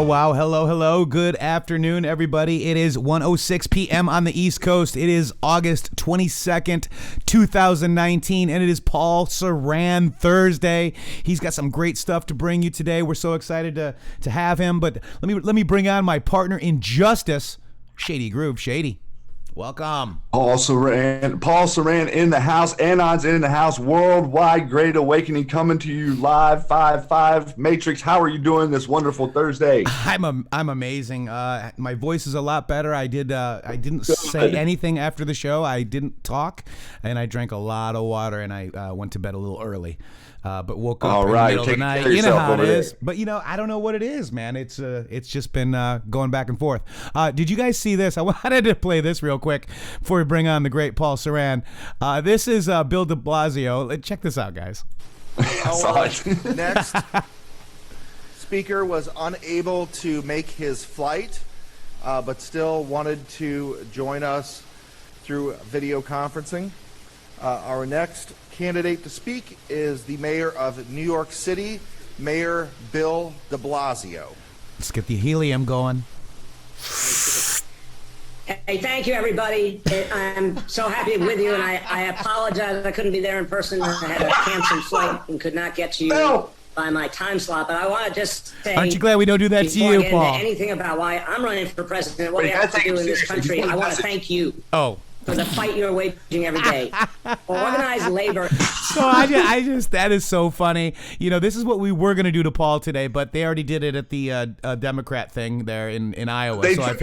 Wow. Hello. Good afternoon, everybody. It is 1:06 p.m. on the East Coast. It is August 22nd, 2019, and it is Paul Ceran Thursday. He's got some great stuff to bring you today. We're so excited to have him, but let me bring on my partner in justice, Shady Grooove. Shady, welcome. Paul Ceran in the house. Anon's in the house. Worldwide Great Awakening coming to you live. 5-5 Matrixxx. How are you doing this wonderful Thursday? I'm amazing. My voice is a lot better. I didn't say anything after the show. I didn't talk, and I drank a lot of water, and I went to bed a little early. But woke up in the middle of the night. You know how it is. There. But I don't know what it is, man. It's just been going back and forth. Did you guys see this? I wanted to play this real quick before we bring on the great Paul Ceran. This is Bill de Blasio. Check this out, guys. Our next speaker was unable to make his flight, but still wanted to join us through video conferencing. Our next candidate to speak is the mayor of New York City, Mayor Bill de Blasio. Let's get the helium going. Hey, thank you, everybody. I'm so happy with you, and I apologize I couldn't be there in person. I had a canceled flight and could not get to you by my time slot, but I want to just say... Aren't you glad we don't do that to you, Paul? Before I get into anything about why I'm running for president, what we have to do in this country, I want to thank you. For the fight you're waging every day. Organized labor. So I just that is so funny. This is what we were going to do to Paul today, but they already did it at the Democrat thing there in Iowa. They took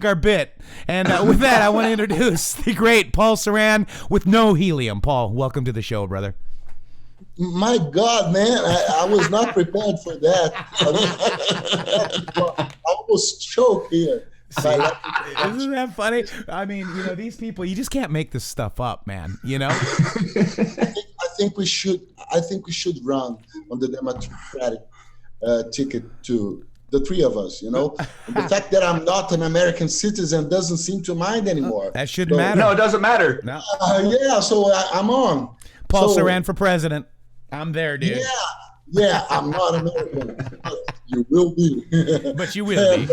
our bit. And with that, I want to introduce the great Paul Ceran with no helium. Paul, welcome to the show, brother. My God, man, I was not prepared for that. I almost choked here. Isn't that funny? I mean, these people, you just can't make this stuff up, man. I think we should run on the Democratic ticket too. The three of us, The fact that I'm not an American citizen doesn't seem to mind anymore. That shouldn't matter. No, it doesn't matter. No. So I'm on. Paul Ceran for president. I'm there, dude. Yeah, I'm not American. But you will be. But you will be.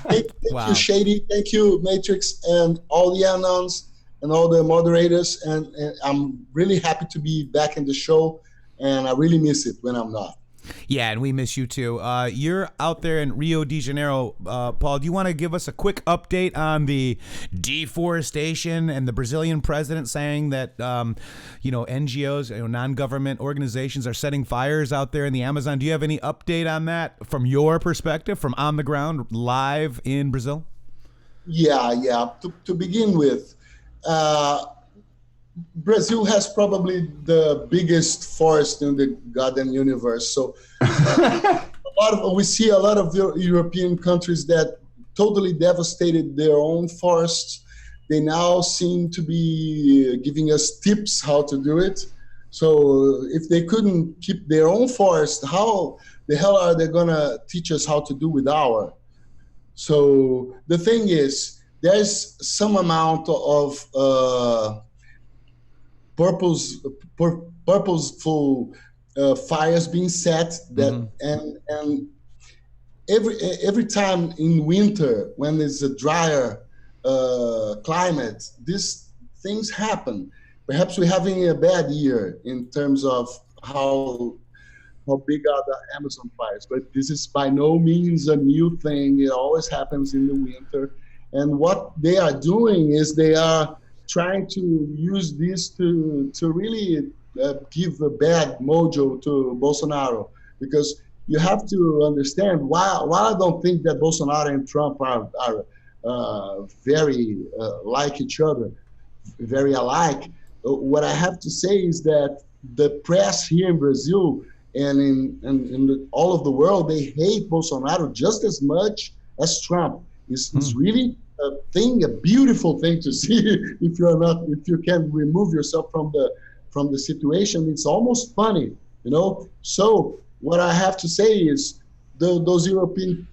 Thank you, Shady. Thank you, Matrixxx, and all the Anons and all the moderators. And I'm really happy to be back in the show. And I really miss it when I'm not. Yeah, and we miss you too. You're out there in Rio de Janeiro. Paul, do you want to give us a quick update on the deforestation and the Brazilian president saying that, NGOs, non-government organizations are setting fires out there in the Amazon? Do you have any update on that from your perspective, from on the ground, live in Brazil? Yeah. To begin with, Brazil has probably the biggest forest in the goddamn universe. So we see a lot of European countries that totally devastated their own forests. They now seem to be giving us tips how to do it. So if they couldn't keep their own forest, how the hell are they going to teach us how to do with our? So the thing is, there's some amount of purposeful fires being set that and every time in winter when there's a drier climate, these things happen. Perhaps we're having a bad year in terms of how big are the Amazon fires, but this is by no means a new thing. It always happens in the winter, and what they are doing is they are trying to use this to really give a bad mojo to Bolsonaro, because you have to understand, while I don't think that Bolsonaro and Trump are very like each other, very alike, what I have to say is that the press here in Brazil and in all of the world, they hate Bolsonaro just as much as Trump. It's really a beautiful thing to see. If you can remove yourself from the situation, it's almost funny, So what I have to say is those European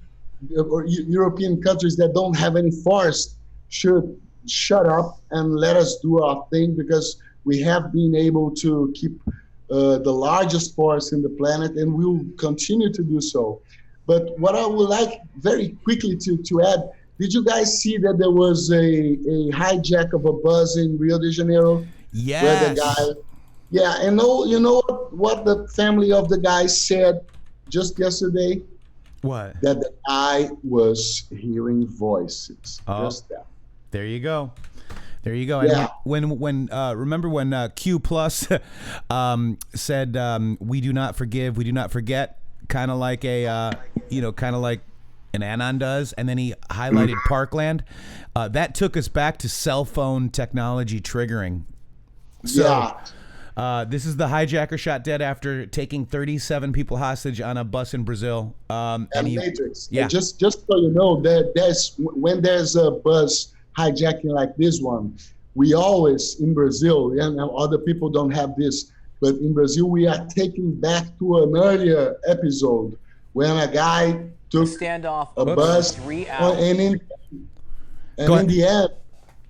countries that don't have any forest should shut up and let us do our thing, because we have been able to keep the largest forest in the planet, and will continue to do so. But what I would like very quickly to add, did you guys see that there was a hijack of a bus in Rio de Janeiro? Yes. Where the guy, yeah, and you know what the family of the guy said just yesterday? What? That the guy was hearing voices. Oh. Just that. There you go. There you go. Yeah. And when remember when Q Plus said we do not forgive, we do not forget, kind of like kind of like an Anon does, and then he highlighted Parkland. That took us back to cell phone technology triggering. So, yeah. This is the hijacker shot dead after taking 37 people hostage on a bus in Brazil. And Matrixxx. Yeah. Just so you know, when there's a bus hijacking like this one, we always in Brazil, and other people don't have this, but in Brazil we are taking back to an earlier episode when a guy took standoff a bus 3 hours. and in the end,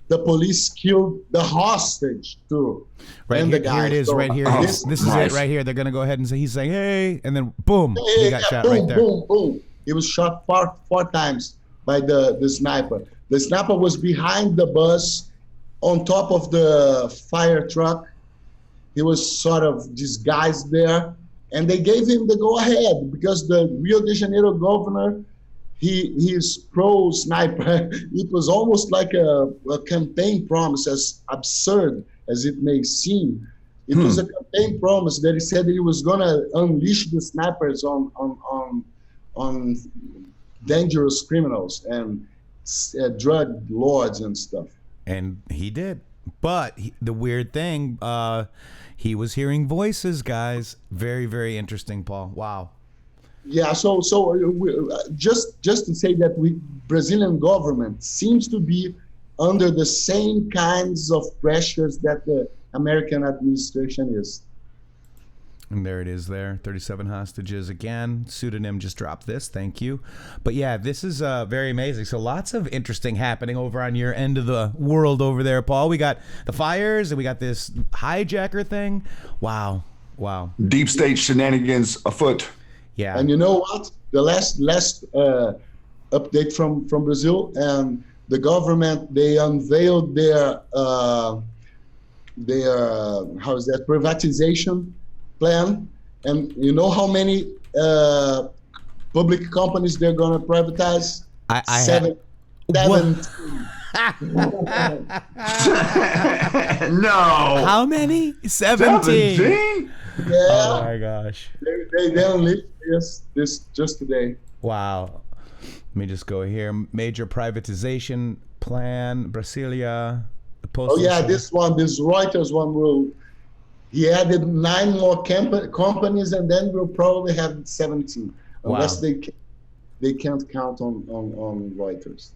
the police killed the hostage too. Right and here, the guy. here it is, So, right here. This is it right here. They're gonna go ahead and say, he's saying, hey, and then boom, he got shot boom, right there. Boom, boom. He was shot four times by the sniper. The sniper was behind the bus, on top of the fire truck. He was sort of disguised there, and they gave him the go-ahead because the Rio de Janeiro governor, he's pro-sniper. It was almost like a campaign promise, as absurd as it may seem. It was a campaign promise that he said that he was going to unleash the snipers on dangerous criminals and drug lords and stuff. And he did. But the weird thing, he was hearing voices, guys. Very, very interesting, Paul. Wow. Yeah, so just to say that Brazilian government seems to be under the same kinds of pressures that the American administration is. And there it is there, 37 hostages again. Pseudonym just dropped this, thank you. But yeah, this is very amazing. So lots of interesting happening over on your end of the world over there, Paul. We got the fires and we got this hijacker thing. Wow, wow. Deep state shenanigans afoot. Yeah. And you know what? The last update from Brazil, and the government, they unveiled their privatization plan. And you know how many public companies they're going to privatize? Seven. No. How many? 17. Yeah. Oh my gosh. They unleashed this just today. Wow. Let me just go here. Major privatization plan, Brasilia. Oh yeah, this Reuters one he added 9 more companies, and then we'll probably have 17, unless they can't count on Reuters.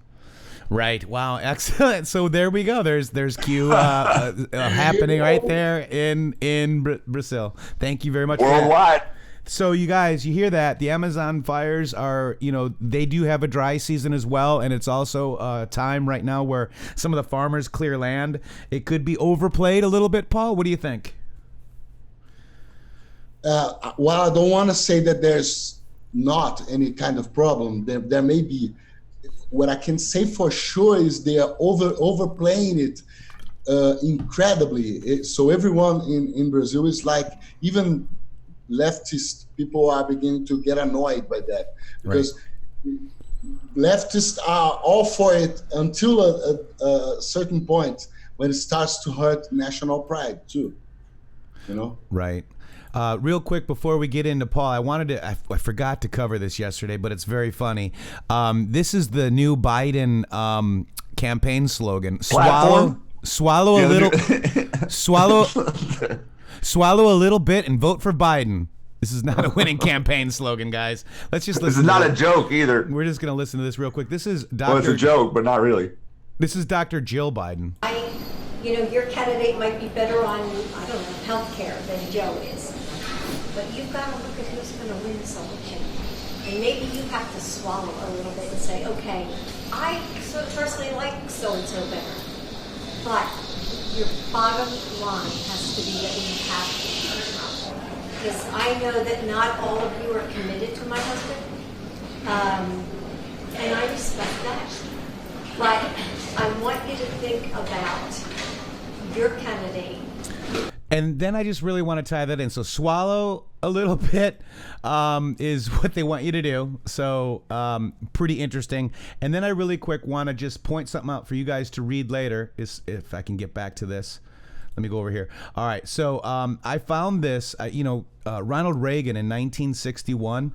Right. Wow. Excellent. So there we go. There's Q happening right there in Brazil. Thank you very much. Worldwide. So you guys, you hear that? The Amazon fires are, they do have a dry season as well, and it's also a time right now where some of the farmers clear land. It could be overplayed a little bit, Paul. What do you think? Well, I don't want to say that there's not any kind of problem. There may be. What I can say for sure is they are overplaying it incredibly. So everyone in Brazil is like, even leftist people are beginning to get annoyed by that, because leftists are all for it until a certain point when it starts to hurt national pride too. Right. Real quick before we get into Paul, I forgot to cover this yesterday, but it's very funny. This is the new Biden campaign slogan. Swallow a little, swallow a little bit and vote for Biden. This is not a winning campaign slogan, guys. Let's just listen. This is not a joke either. We're just going to listen to this real quick. This is Dr. Well, it's a joke, but not really. This is Dr. Jill Biden. Your candidate might be better on, health care than Joe is. But you've got to look at who's going to win this election. And maybe you have to swallow a little bit and say, okay, I personally like so-and-so better. But your bottom line has to be that we have because I know that not all of you are committed to my husband. And I respect that. But I want you to think about your candidate. And then I just really want to tie that in. So swallow a little bit is what they want you to do. So pretty interesting. And then I really quick want to just point something out for you guys to read later, if I can get back to this. Let me go over here. All right. So I found this, Ronald Reagan in 1961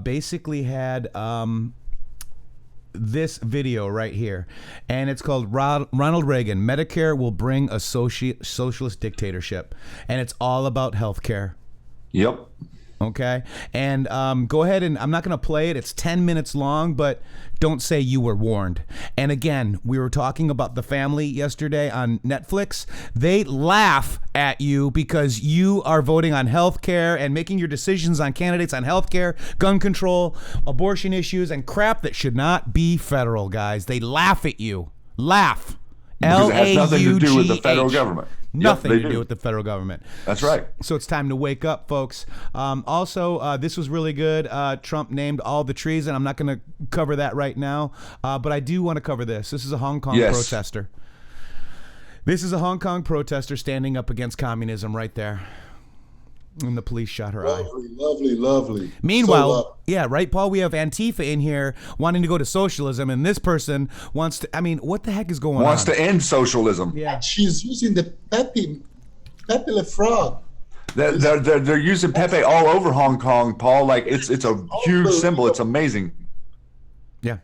basically had this video right here, and it's called Ronald Reagan, Medicare will bring a socialist dictatorship, and it's all about healthcare. Yep. Okay, and go ahead, and I'm not going to play it. It's 10 minutes long, but don't say you were warned. And again, we were talking about The Family yesterday on Netflix. They laugh at you because you are voting on health care and making your decisions on candidates on health care, gun control, abortion issues, and crap that should not be federal, guys. They laugh at you. Laugh. Because it has nothing to do with the federal government. Nothing Yep, to do with the federal government. That's right. So it's time to wake up, folks. Also, this was really good. Trump named all the trees, and I'm not going to cover that right now, but I do want to cover this. This is a Hong Kong protester. This is a Hong Kong protester standing up against communism right there. And the police shot her eye. Lovely. Meanwhile, yeah, right, Paul? We have Antifa in here wanting to go to socialism, and this person wants to, what the heck is going on? Wants to end socialism. Yeah. She's using the Pepe Le Frog. They're using Pepe all over Hong Kong, Paul. Like it's a huge symbol. It's amazing. Yeah.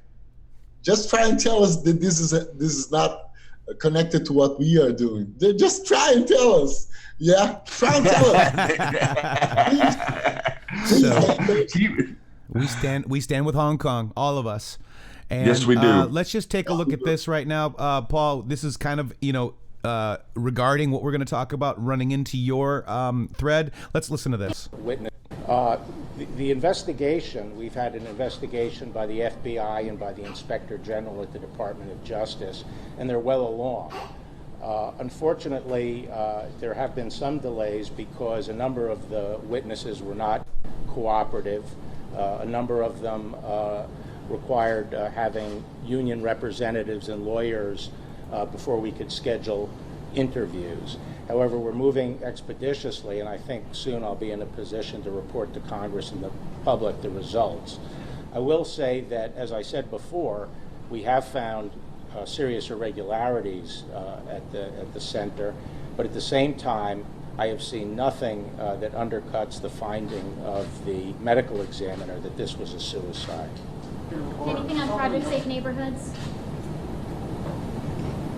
Just try and tell us that this is not connected to what we are doing. Just try and tell us. Yeah, try and tell us. So, we stand with Hong Kong, all of us. And, yes, we do. Let's just take a look at this right now, Paul. This is kind of regarding what we're going to talk about, running into your thread. Let's listen to this. Witness. The investigation, we've had an investigation by the FBI and by the Inspector General at the Department of Justice, and they're well along. Unfortunately, there have been some delays because a number of the witnesses were not cooperative. A number of them required having union representatives and lawyers before we could schedule interviews. However, we're moving expeditiously, and I think soon I'll be in a position to report to Congress and the public the results. I will say that, as I said before, we have found serious irregularities at the center, but at the same time, I have seen nothing that undercuts the finding of the medical examiner that this was a suicide. Anything on Project Safe Neighborhoods?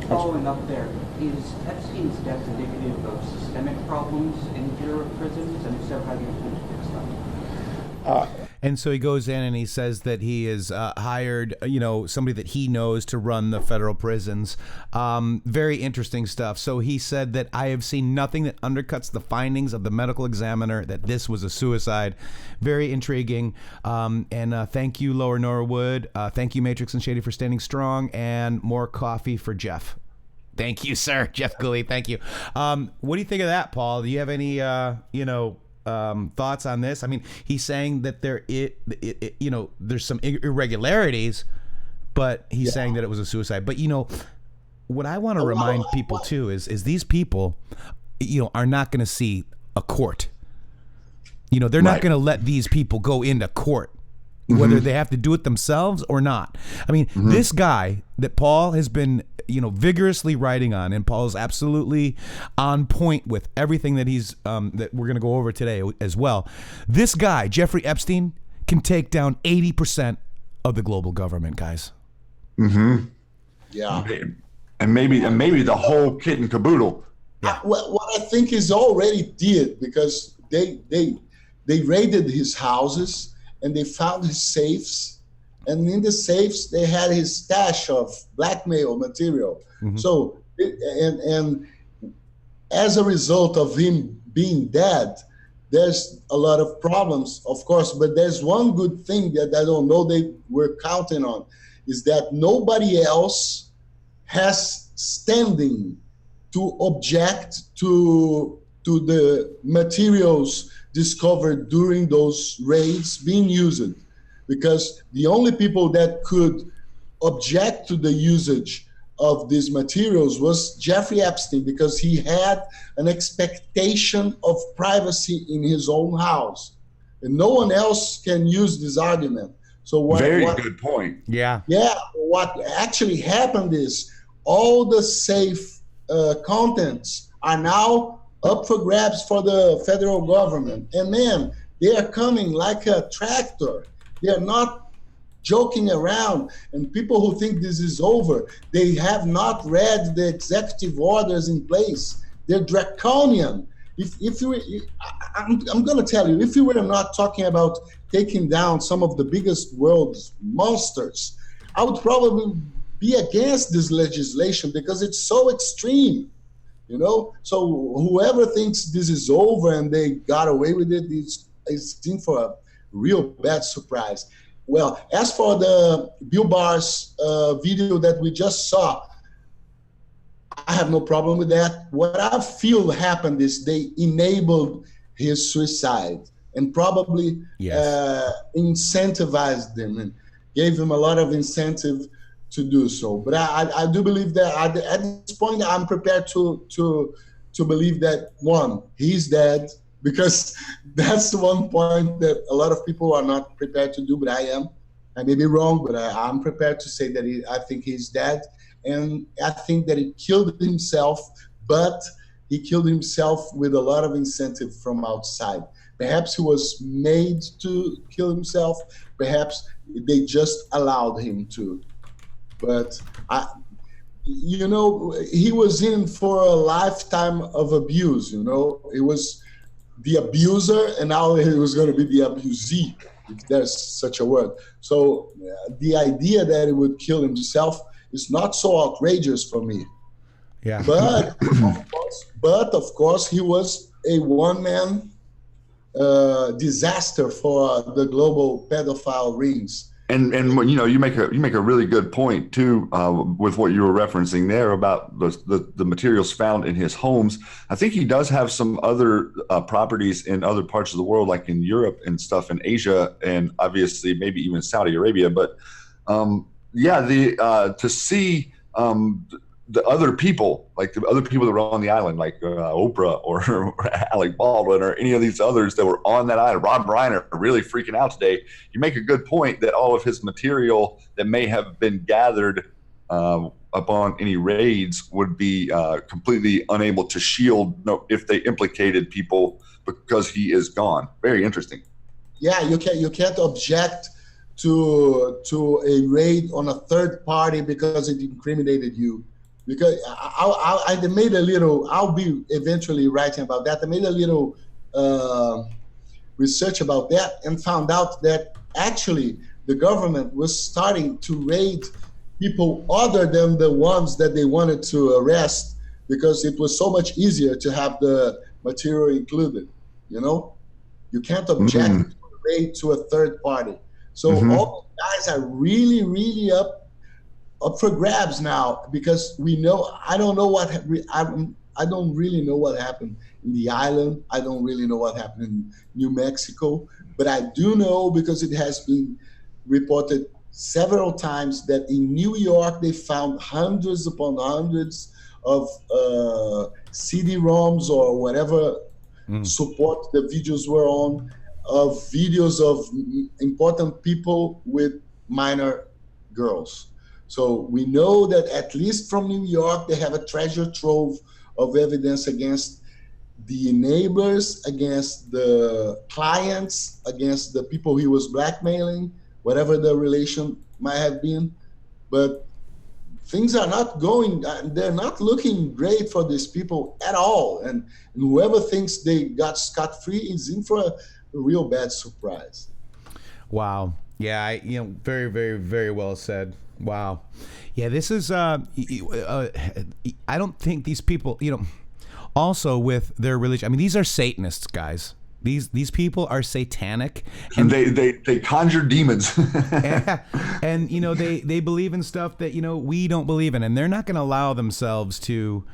Following up there, is Epstein's death indicative of systemic problems in Bureau of Prisons, and if so, how do you intend to fix them? And so he goes in and he says that he has hired, somebody that he knows to run the federal prisons. Very interesting stuff. So he said that I have seen nothing that undercuts the findings of the medical examiner that this was a suicide. Very intriguing. And thank you, Lower Norwood. Thank you, Matrixxx and Shady, for standing strong. And more coffee for Jeff. Thank you, sir. Jeff Gully, thank you. What do you think of that, Paul? Do you have any, thoughts on this? I mean, he's saying that there's some irregularities, but he's saying that it was a suicide. But what I want to remind people too is these people, are not going to see a court. They're not going to let these people go into court, whether they have to do it themselves or not. I mean, this guy that Paul has been vigorously writing on, and Paul's absolutely on point with everything that he's that we're going to go over today as well. This guy, Jeffrey Epstein, can take down 80% of the global government, guys. Yeah. And maybe the whole kit and caboodle. Yeah. What I think is already did, because they raided his houses and they found his safes. And in the safes, they had his stash of blackmail material. So, and as a result of him being dead, there's a lot of problems, of course. But there's one good thing that I don't know they were counting on, is that nobody else has standing to object to to the materials discovered during those raids being used, because the only people that could object to the usage of these materials was Jeffrey Epstein, because he had an expectation of privacy in his own house, and no one else can use this argument. So what? Very good point. Yeah. What actually happened is all the safe contents are now up for grabs for the federal government, and man, they are coming like a tractor. They are not joking around, and people who think this is over, they have not read the executive orders in place. They're draconian. I'm going to tell you, if you were not talking about taking down some of the biggest world's monsters, I would probably be against this legislation because it's so extreme, you know? So whoever thinks this is over and they got away with it is in for a real bad surprise. Well, as for the Bill Barr's video that we just saw, I have no problem with that. What I feel happened is they enabled his suicide and probably incentivized him and gave him a lot of incentive to do so. But I do believe that at this point, I'm prepared to believe that, one, he's dead, because that's the one point that a lot of people are not prepared to do, but I am. I may be wrong, but I'm prepared to say that I think he's dead. And I think that he killed himself, but he killed himself with a lot of incentive from outside. Perhaps he was made to kill himself. Perhaps they just allowed him to. But, he was in for a lifetime of abuse, you know. He was the abuser, and now he was going to be the abusee, if there's such a word. So the idea that he would kill himself is not so outrageous for me. Yeah. But of course, he was a one-man disaster for the global pedophile rings. And you make a really good point too, with what you were referencing there about the materials found in his homes. I think he does have some other properties in other parts of the world, like in Europe and stuff, in Asia, and obviously maybe even Saudi Arabia. But to see the other people, like the other people that were on the island, like Oprah or Alec Baldwin or any of these others that were on that island, Rob Reiner, are really freaking out today. You make a good point that all of his material that may have been gathered upon any raids would be completely unable to shield if they implicated people because he is gone. Very interesting. Yeah, you can't object to a raid on a third party because it incriminated you. Because I made a little, I'll be eventually writing about that. I made a little research about that and found out that actually the government was starting to raid people other than the ones that they wanted to arrest, because it was so much easier to have the material included, you know? You can't object to a raid to a third party. So all the guys are really, really up for grabs now, because we know, I don't really know what happened in the island. I don't really know what happened in New Mexico, but I do know, because it has been reported several times, that in New York they found hundreds upon hundreds of CD-ROMs or whatever support the videos were on, of videos of important people with minor girls. So we know that at least from New York, they have a treasure trove of evidence against the neighbors, against the clients, against the people he was blackmailing, whatever the relation might have been. But things are not going, they're not looking great for these people at all. And whoever thinks they got scot-free is in for a real bad surprise. Wow. Yeah, very, very, very well said. Wow. Yeah, this is, I don't think these people, also with their religion, I mean, these are Satanists, guys. These people are satanic. And they conjure demons. and they believe in stuff that, we don't believe in. And they're not going to allow themselves to,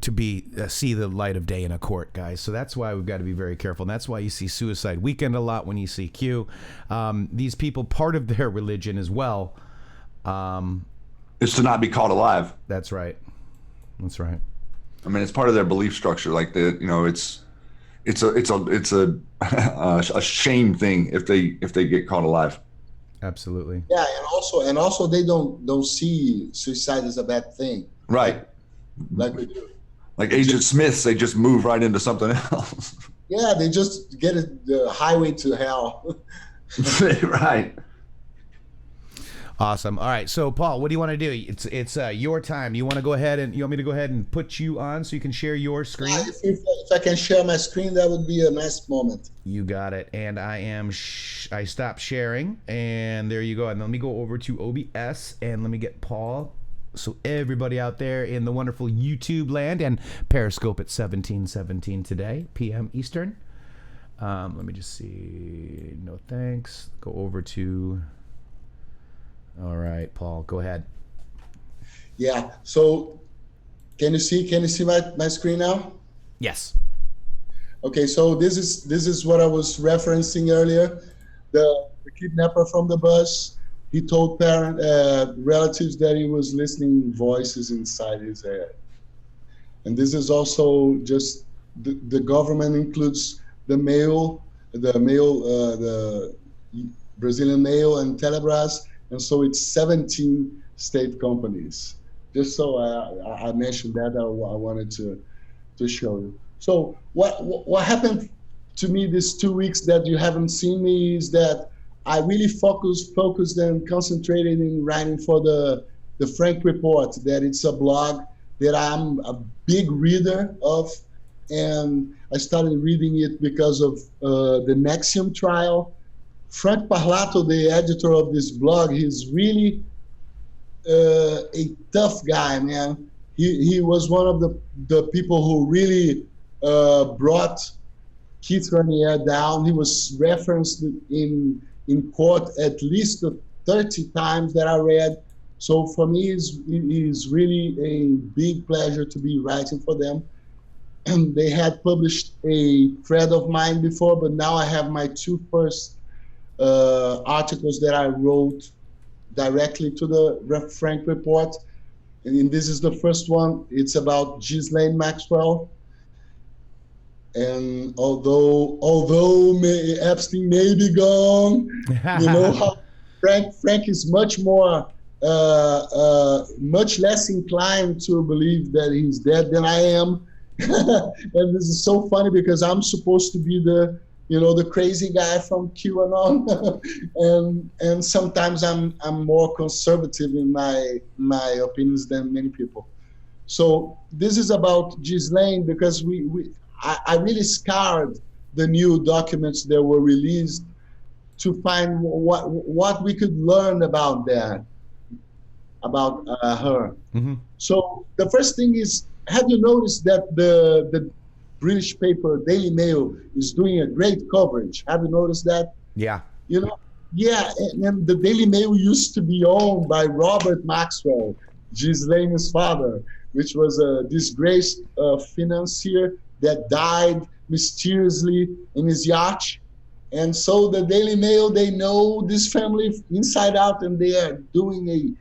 to be see the light of day in a court, guys. So that's why we've got to be very careful. And that's why you see Suicide Weekend a lot when you see Q. These people, part of their religion as well, is to not be caught alive. That's right. That's right. I mean, it's part of their belief structure. Like it's a shame thing if they get caught alive. Absolutely. Yeah, and also they don't see suicide as a bad thing. Right. Like we do. Like Agent Smiths, they just move right into something else. Yeah, they just get the highway to hell. Right. Awesome. All right. So, Paul, what do you want to do? It's your time. You want me to go ahead and put you on so you can share your screen? Yeah, if I can share my screen, that would be a nice moment. You got it. And I stopped sharing, and there you go. And let me go over to OBS and let me get Paul. So everybody out there in the wonderful YouTube land and Periscope at 17:17 today, p.m. Eastern. Let me just see. No thanks. Go over to. All right, Paul, go ahead. Yeah. So, can you see my screen now? Yes. Okay. So this is what I was referencing earlier. The kidnapper from the bus. He told relatives that he was listening voices inside his head. And this is also just the government includes the Brazilian Mail and Telebrás, and so it's 17 state companies. Just so I mentioned that, I wanted to show you. So what happened to me these 2 weeks that you haven't seen me is that I really focused and concentrated in writing for the Frank Report, that it's a blog that I'm a big reader of, and I started reading it because of the Nexium trial. Frank Parlato, the editor of this blog, he's really a tough guy, man. He was one of the people who really brought Keith Raniere down. He was referenced in court at least 30 times that I read. So for me, it's really a big pleasure to be writing for them. And they had published a thread of mine before, but now I have my two first articles that I wrote directly to the Frank Report. And this is the first one. It's about Ghislaine Maxwell. And although Epstein may be gone, you know how Frank is much less inclined to believe that he's dead than I am. And this is so funny because I'm supposed to be the crazy guy from QAnon, and sometimes I'm more conservative in my opinions than many people. So this is about Ghislaine because I really scoured the new documents that were released to find what we could learn about her. Mm-hmm. So the first thing is, have you noticed that the British paper Daily Mail is doing a great coverage? Have you noticed that? Yeah. Yeah, and the Daily Mail used to be owned by Robert Maxwell, Ghislaine's father, which was a disgraced financier that died mysteriously in his yacht. And so the Daily Mail, they know this family inside out, and they are doing a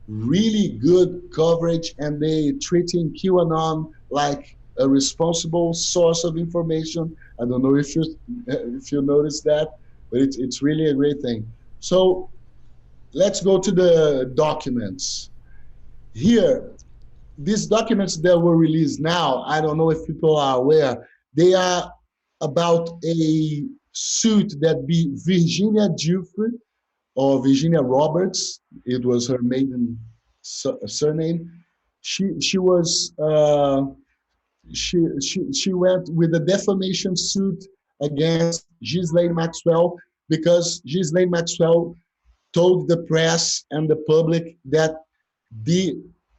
really good coverage, and they treating QAnon like a responsible source of information. I don't know if you noticed that, but it's really a great thing. So let's go to the documents. Here, these documents that were released now, I don't know if people are aware, they are about a suit that Virginia Giuffre, or Virginia Roberts, it was her maiden surname. She was she went with a defamation suit against Ghislaine Maxwell because Ghislaine Maxwell told the press and the public that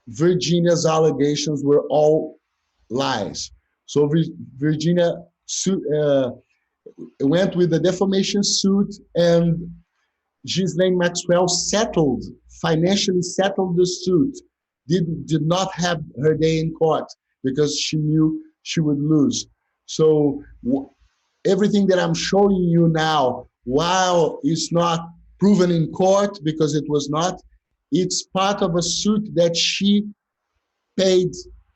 Virginia's allegations were all lies. So Virginia went with the defamation suit, and Ghislaine Maxwell financially settled the suit, did not have her day in court. because she knew she would lose. So everything that I'm showing you now, while it's not proven in court because it was not, it's part of a suit that she paid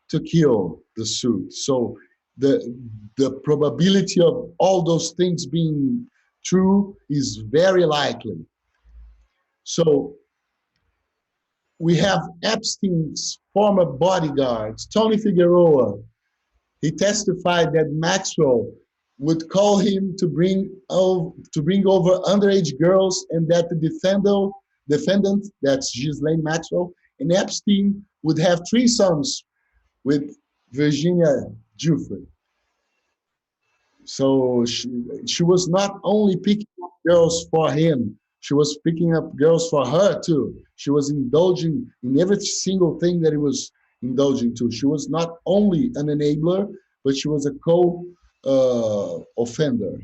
to kill the suit. So the probability of all those things being true is very likely. So we have Epstein's former bodyguards, Tony Figueroa. He testified that Maxwell would call him to bring over underage girls, and that the defendant, that's Ghislaine Maxwell, and Epstein would have threesomes with Virginia Giuffre. So she was not only picking up girls for him, she was picking up girls for her too. She was indulging in every single thing that he was indulging to. She was not only an enabler, but she was a co-offender.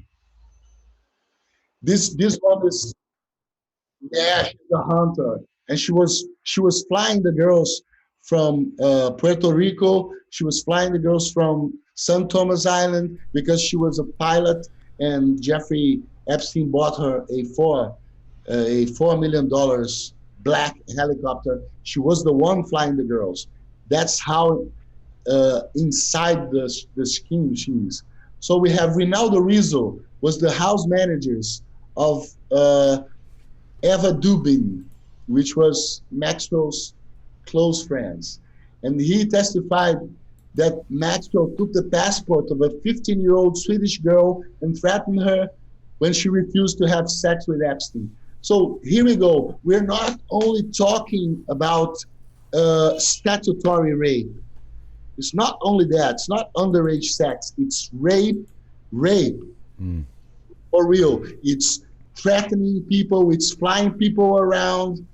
This one is, yeah, she's a hunter, and she was flying the girls from Puerto Rico. She was flying the girls from St. Thomas Island because she was a pilot, and Jeffrey Epstein bought her a $4 million black helicopter. She was the one flying the girls. That's how inside the scheme she is. So we have Rinaldo Rizzo, was the house managers of Eva Dubin, which was Maxwell's close friends. And he testified that Maxwell took the passport of a 15-year-old Swedish girl and threatened her when she refused to have sex with Epstein. So here we go. We're not only talking about statutory rape. It's not only that. It's not underage sex. It's rape. For real. It's threatening people. It's flying people around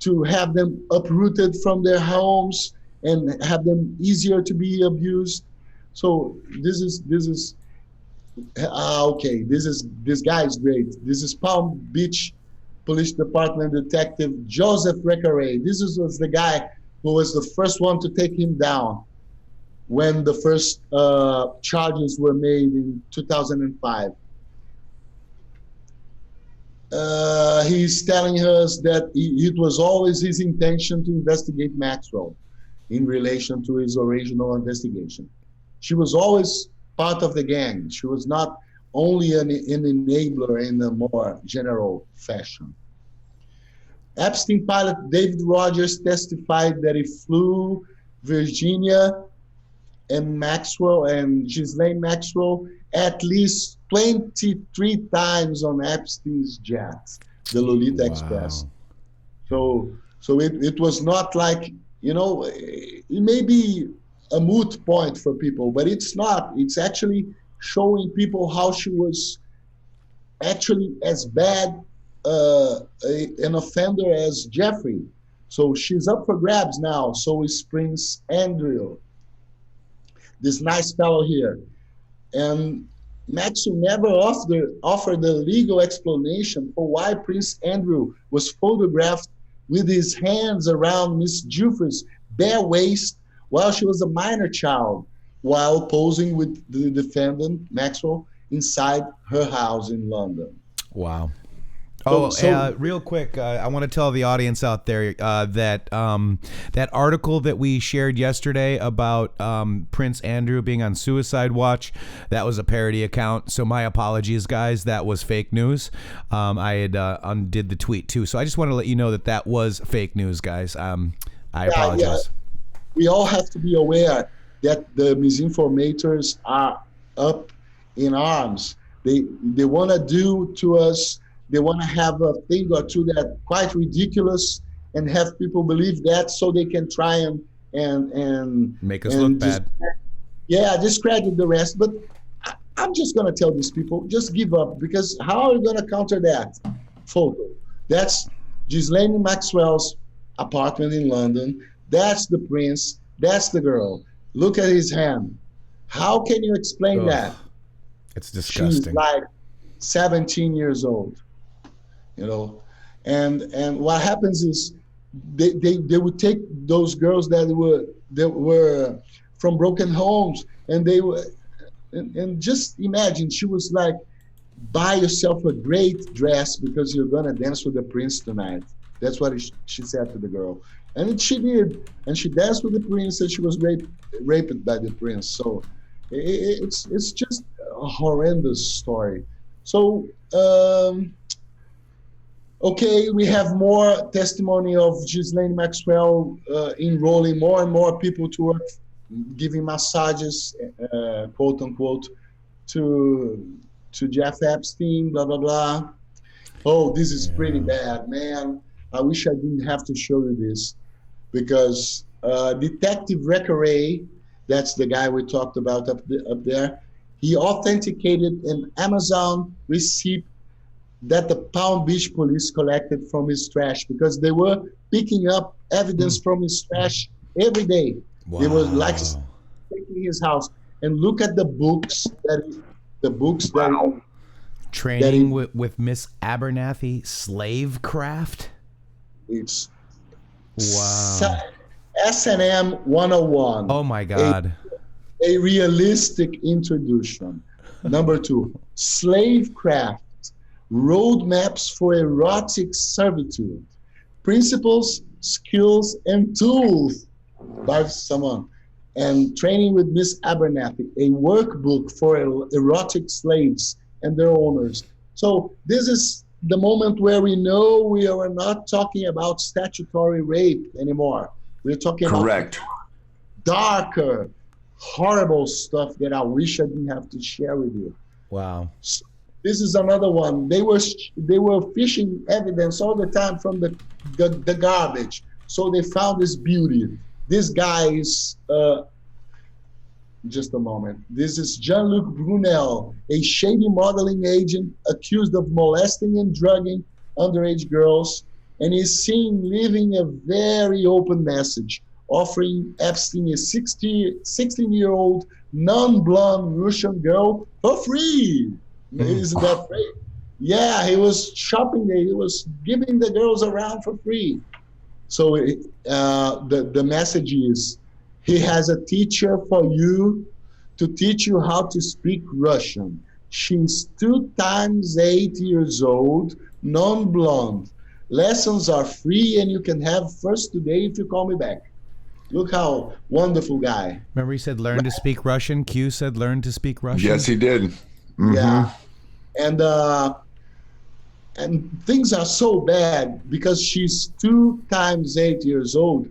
to have them uprooted from their homes and have them easier to be abused. So this guy is great. This is Palm Beach Police Department Detective Joseph Recaray. This was the guy who was the first one to take him down when the first charges were made in 2005. He's telling us that it was always his intention to investigate Maxwell in relation to his original investigation. She was always part of the gang. She was not only an enabler in a more general fashion. Epstein pilot David Rogers testified that he flew Virginia and Maxwell and Ghislaine Maxwell at least 23 times on Epstein's jet, the Lolita Express. So it was not like, it may be a moot point for people, but it's not. It's actually showing people how she was actually as bad an offender as Jeffrey. So she's up for grabs now. So is Prince Andrew, this nice fellow here. And Maxwell never offered a legal explanation for why Prince Andrew was photographed with his hands around Miss Giuffre's bare waist while she was a minor child, while posing with the defendant, Maxwell, inside her house in London. Wow. So real quick, I want to tell the audience out there that that article that we shared yesterday about Prince Andrew being on suicide watch, that was a parody account. So my apologies, guys. That was fake news. I had undid the tweet too. So I just want to let you know that that was fake news, guys. I apologize. Yeah. We all have to be aware that the misinformators are up in arms. They want to do to us. They want to have a thing or two that quite ridiculous and have people believe that so they can try and make us look bad. Discredit the rest. But I'm just going to tell these people, just give up, because how are you going to counter that photo? That's Ghislaine Maxwell's apartment in London. That's the prince. That's the girl. Look at his hand. How can you explain that? It's disgusting. She's like 17 years old. And what happens is they would take those girls that were from broken homes, and they were, and just imagine, she was like, buy yourself a great dress because you're gonna dance with the prince tonight. That's what she said to the girl, and she did, and she danced with the prince, and she was raped by the prince. So it's just a horrendous story. So okay, we have more testimony of Ghislaine Maxwell enrolling more and more people to work, giving massages, quote unquote, to Jeff Epstein, blah, blah, blah. Oh, this is pretty bad, man. I wish I didn't have to show you this, because Detective Recaray, that's the guy we talked about up there, he authenticated an Amazon receipt that the Palm Beach police collected from his trash, because they were picking up evidence from his trash every day. Wow. They were like taking his house. And look at the books that Training with Miss Abernathy, Slavecraft. It's wow. S&M 101. Oh my God. A realistic introduction. Number 2, Slavecraft, roadmaps for erotic servitude, principles, skills, and tools by someone. And Training with Miss Abernathy, a workbook for erotic slaves and their owners. So this is the moment where we know we are not talking about statutory rape anymore. We're talking about darker, horrible stuff that I wish I didn't have to share with you. Wow. So this is another one. They were fishing evidence all the time from the garbage. So they found this beauty. This guy is, just a moment. This is Jean-Luc Brunel, a shady modeling agent accused of molesting and drugging underage girls. And he's seen leaving a very open message, offering Epstein a 16-year-old non-blonde Russian girl for free. Isn't that great? Yeah, he was shopping there. He was giving the girls around for free. So the message is, he has a teacher for you to teach you how to speak Russian. She's 2 times 8 years old, non-blonde. Lessons are free, and you can have first today if you call me back. Look how wonderful guy. Remember he said learn to speak Russian? Q said learn to speak Russian? Yes, he did. Mm-hmm. Yeah. And things are so bad because she's 2 times 8 years old.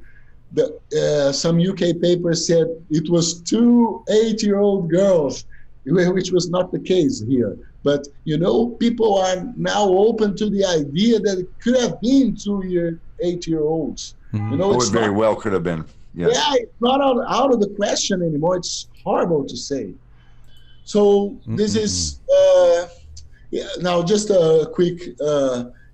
Some UK papers said it was 2 8-year-old girls, which was not the case here. But, you know, people are now open to the idea that it could have been 2 8-year-olds. Mm-hmm. You know, it very well could have been. Yes. Yeah, it's not out of the question anymore. It's horrible to say. So this is... now, just a quick,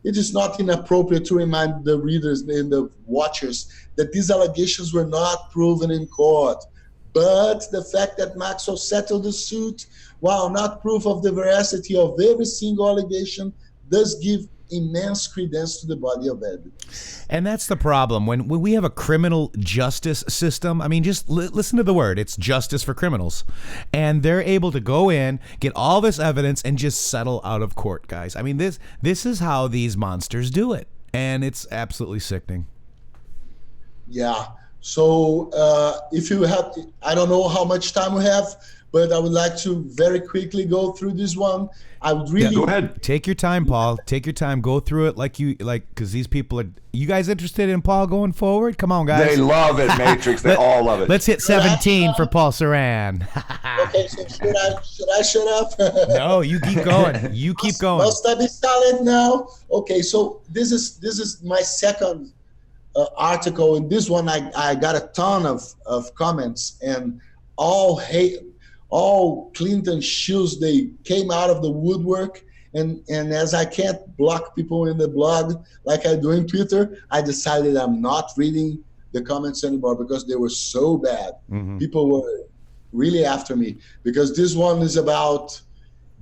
it is not inappropriate to remind the readers and the watchers that these allegations were not proven in court. But the fact that Maxwell settled the suit, while not proof of the veracity of every single allegation, does give immense credence to the body of evidence. And that's the problem. When we have a criminal justice system, I mean, just listen to the word. It's justice for criminals. And they're able to go in, get all this evidence, and just settle out of court, guys. I mean, this is how these monsters do it. And it's absolutely sickening. Yeah. So if you have, I don't know how much time we have, but I would like to very quickly go through this one. I would really go ahead. Take your time, Paul. Take your time. Go through it because these people are. You guys interested in Paul going forward? Come on, guys. They love it, Matrixxx. They all love it. Let's hit 17 for Paul Saran. Okay, so should I shut up? No, you keep going. You keep going. Must I be silent now? Okay, so this is my second article, and this one I got a ton of comments, and all Clinton shoes, they came out of the woodwork, and as I can't block people in the blog like I do in Twitter, I decided I'm not reading the comments anymore because they were so bad. Mm-hmm. People were really after me because this one is about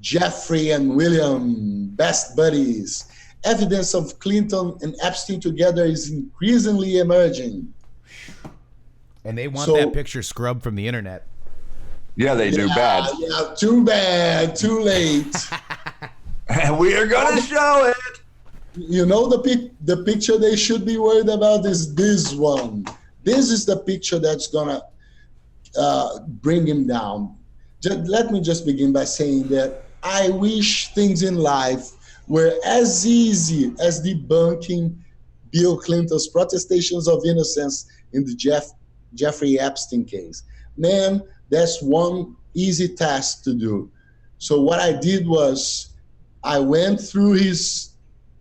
Jeffrey and William, best buddies. Evidence of Clinton and Epstein together is increasingly emerging. And they want that picture scrubbed from the internet. Yeah, they do bad. Yeah, too bad, too late. And we are gonna show it. You know, the picture they should be worried about is this one. This is the picture that's gonna bring him down. Let me just begin by saying that I wish things in life were as easy as debunking Bill Clinton's protestations of innocence in the Jeffrey Epstein case. Man, that's one easy task to do. So what I did was I went through his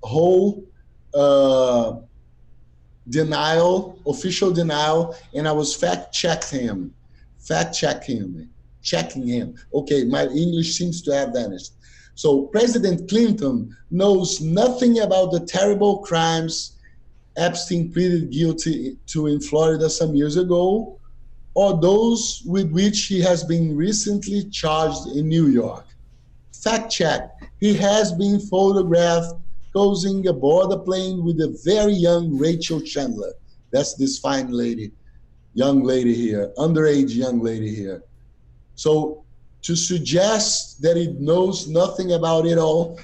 whole official denial, and I was checking him. Okay, my English seems to have vanished. So President Clinton knows nothing about the terrible crimes Epstein pleaded guilty to in Florida some years ago, or those with which he has been recently charged in New York. Fact check, he has been photographed cruising aboard a plane with a very young Rachel Chandler. That's this fine lady, young lady here, underage young lady here. So to suggest that he knows nothing about it all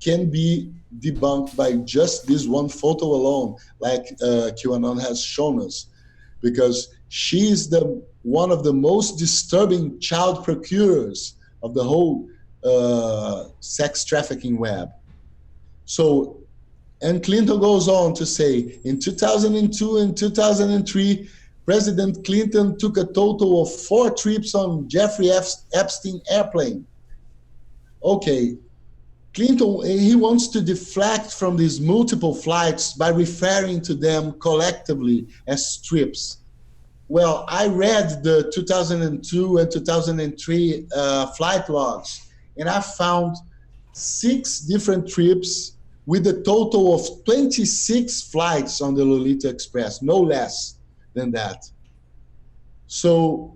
can be debunked by just this one photo alone, like QAnon has shown us, because she is one of the most disturbing child procurers of the whole sex trafficking web. So, and Clinton goes on to say, in 2002 and 2003, President Clinton took a total of 4 trips on Jeffrey Epstein airplane. Okay, Clinton, he wants to deflect from these multiple flights by referring to them collectively as trips. Well, I read the 2002 and 2003 flight logs, and I found 6 different trips with a total of 26 flights on the Lolita Express, no less than that. So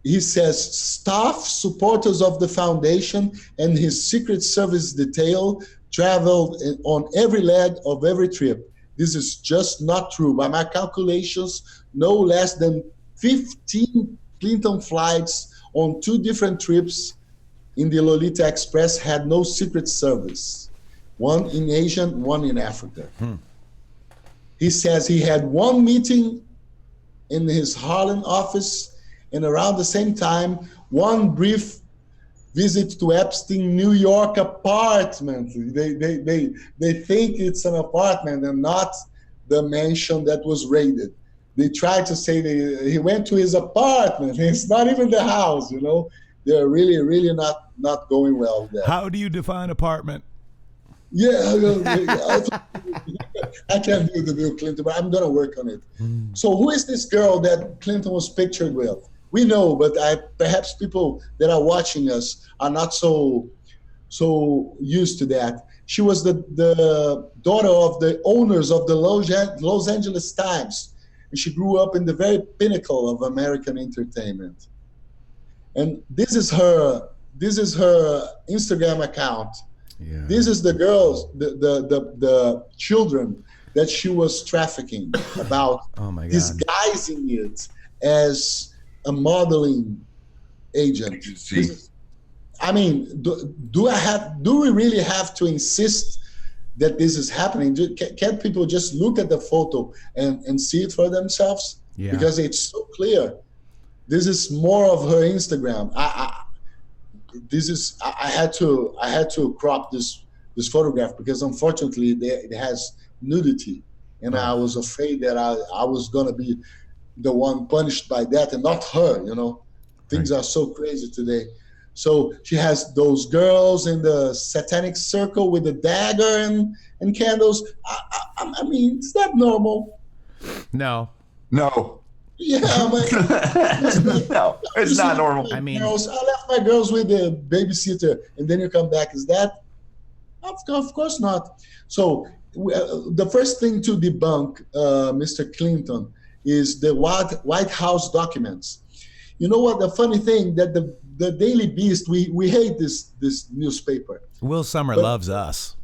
he says staff, supporters of the foundation, and his Secret Service detail traveled on every leg of every trip. This is just not true. By my calculations, no less than 15 Clinton flights on 2 different trips in the Lolita Express had no Secret Service. One in Asia, one in Africa. He says he had one meeting in his Harlem office, and around the same time, one brief visit to Epstein New York apartment. They think it's an apartment and not the mansion that was raided. They try to say he went to his apartment. It's not even the house, you know. They're really not going well there. How do you define apartment? Yeah, I can't do the Bill Clinton, but I'm going to work on it. So who is this girl that Clinton was pictured with? We know, but perhaps people that are watching us are not so used to that. She was the daughter of the owners of the Los Angeles Times, and she grew up in the very pinnacle of American entertainment. And this is her Instagram account. Yeah. This is the girls, the children that she was trafficking about, disguising it as a modeling agent. I mean, do we really have to insist that this is happening? Can't people just look at the photo and see it for themselves? Yeah. Because it's so clear. This is more of her Instagram. I had to crop this photograph because unfortunately it has nudity, and I was afraid that I was gonna be the one punished by that and not her. You know, things are so crazy today. So she has those girls in the satanic circle with the dagger and candles. I mean, is that normal? No. Yeah, but no, it's not normal. I mean, I left my girls with the babysitter, and then you come back. Is that? Of course not. So the first thing to debunk, Mr. Clinton, is the White House documents. You know what? The funny thing that the Daily Beast, we hate this newspaper. Will Summer loves us.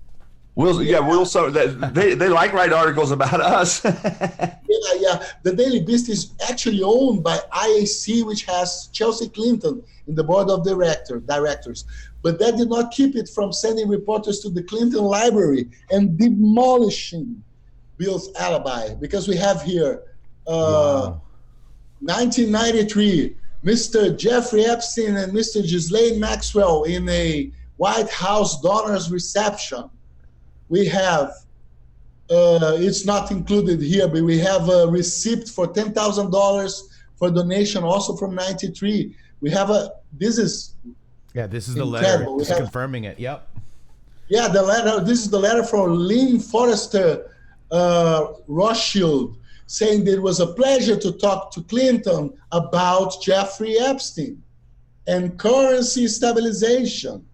We'll so they like write articles about us. Yeah. The Daily Beast is actually owned by IAC, which has Chelsea Clinton in the board of directors. But that did not keep it from sending reporters to the Clinton Library and demolishing Bill's alibi, because we have here 1993, Mr. Jeffrey Epstein and Mr. Ghislaine Maxwell in a White House donors reception. We have, it's not included here, but we have a receipt for $10,000 for donation, also from 93. We have this is the letter. This is confirming it. Yep. Yeah, the letter. This is the letter from Lynn Forrester Rothschild, saying that it was a pleasure to talk to Clinton about Jeffrey Epstein and currency stabilization.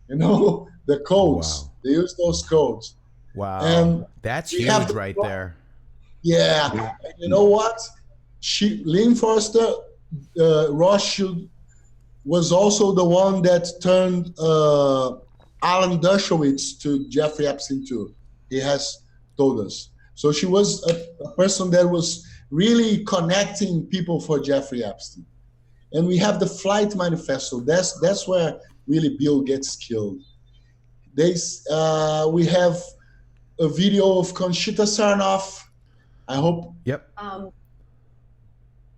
You know, the codes. Wow. They use those codes. Wow. And that's huge right there. Yeah. And you know what? Lynn Forrester Rothschild was also the one that turned Alan Dershowitz to Jeffrey Epstein too. He has told us. So she was a person that was really connecting people for Jeffrey Epstein. And we have the flight manifesto. That's where really Bill gets killed. We have a video of Conchita Sarnoff. I hope. Yep.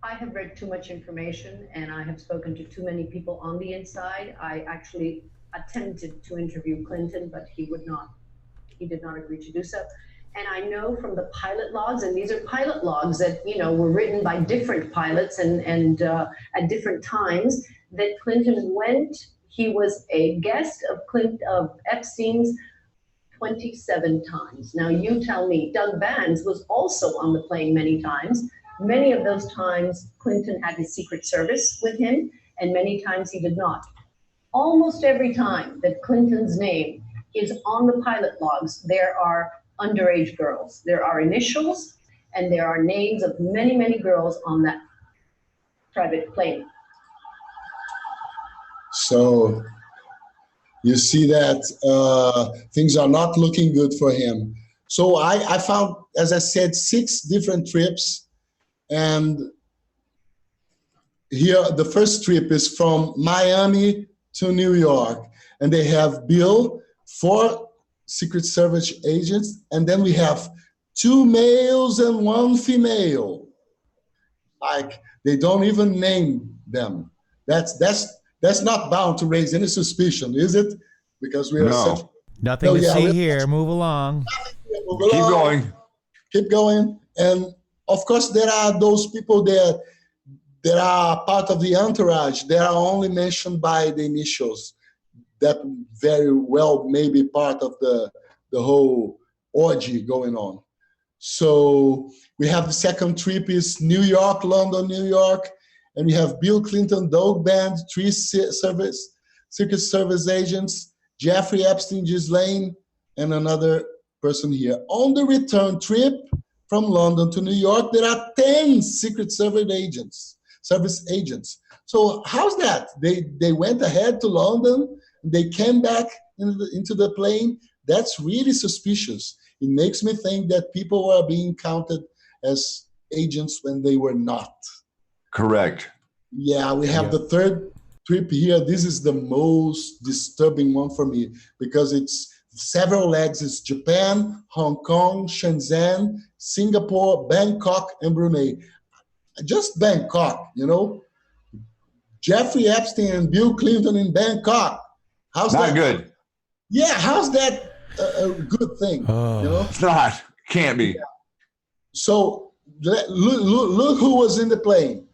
I have read too much information, and I have spoken to too many people on the inside. I actually attempted to interview Clinton, but he did not agree to do so. And I know from the pilot logs, and these are pilot logs that, you know, were written by different pilots and at different times, that Clinton went. He was a guest of Epstein's 27 times. Now you tell me, Doug Vance was also on the plane many times. Many of those times, Clinton had his Secret Service with him, and many times he did not. Almost every time that Clinton's name is on the pilot logs, there are underage girls. There are initials, and there are names of many, many girls on that private plane. So you see that things are not looking good for him. So I found, as I said, 6 different trips. And here, the first trip is from Miami to New York. And they have Bill, 4 Secret Service agents, and then we have 2 males and 1 female. Like, they don't even name them. That's not bound to raise any suspicion, is it? Because we are nothing to see here. Move along. Keep going. And of course, there are those people that are part of the entourage. They are only mentioned by the initials. That very well may be part of the whole orgy going on. So we have the second trip is New York, London, New York. And we have Bill Clinton, Doug Band, 3 Secret Service agents, Jeffrey Epstein, Ghislaine, and another person here. On the return trip from London to New York, there are 10 Secret Service agents. So how's that? They went ahead to London, they came back into the plane. That's really suspicious. It makes me think that people were being counted as agents when they were not. Correct. Yeah, we have the third trip here. This is the most disturbing one for me because it's several legs. It's Japan, Hong Kong, Shenzhen, Singapore, Bangkok, and Brunei. Just Bangkok, you know. Jeffrey Epstein and Bill Clinton in Bangkok. How's that? Not good. Yeah, how's that a good thing? You know? It's not. Can't be. Yeah. So look who was in the plane.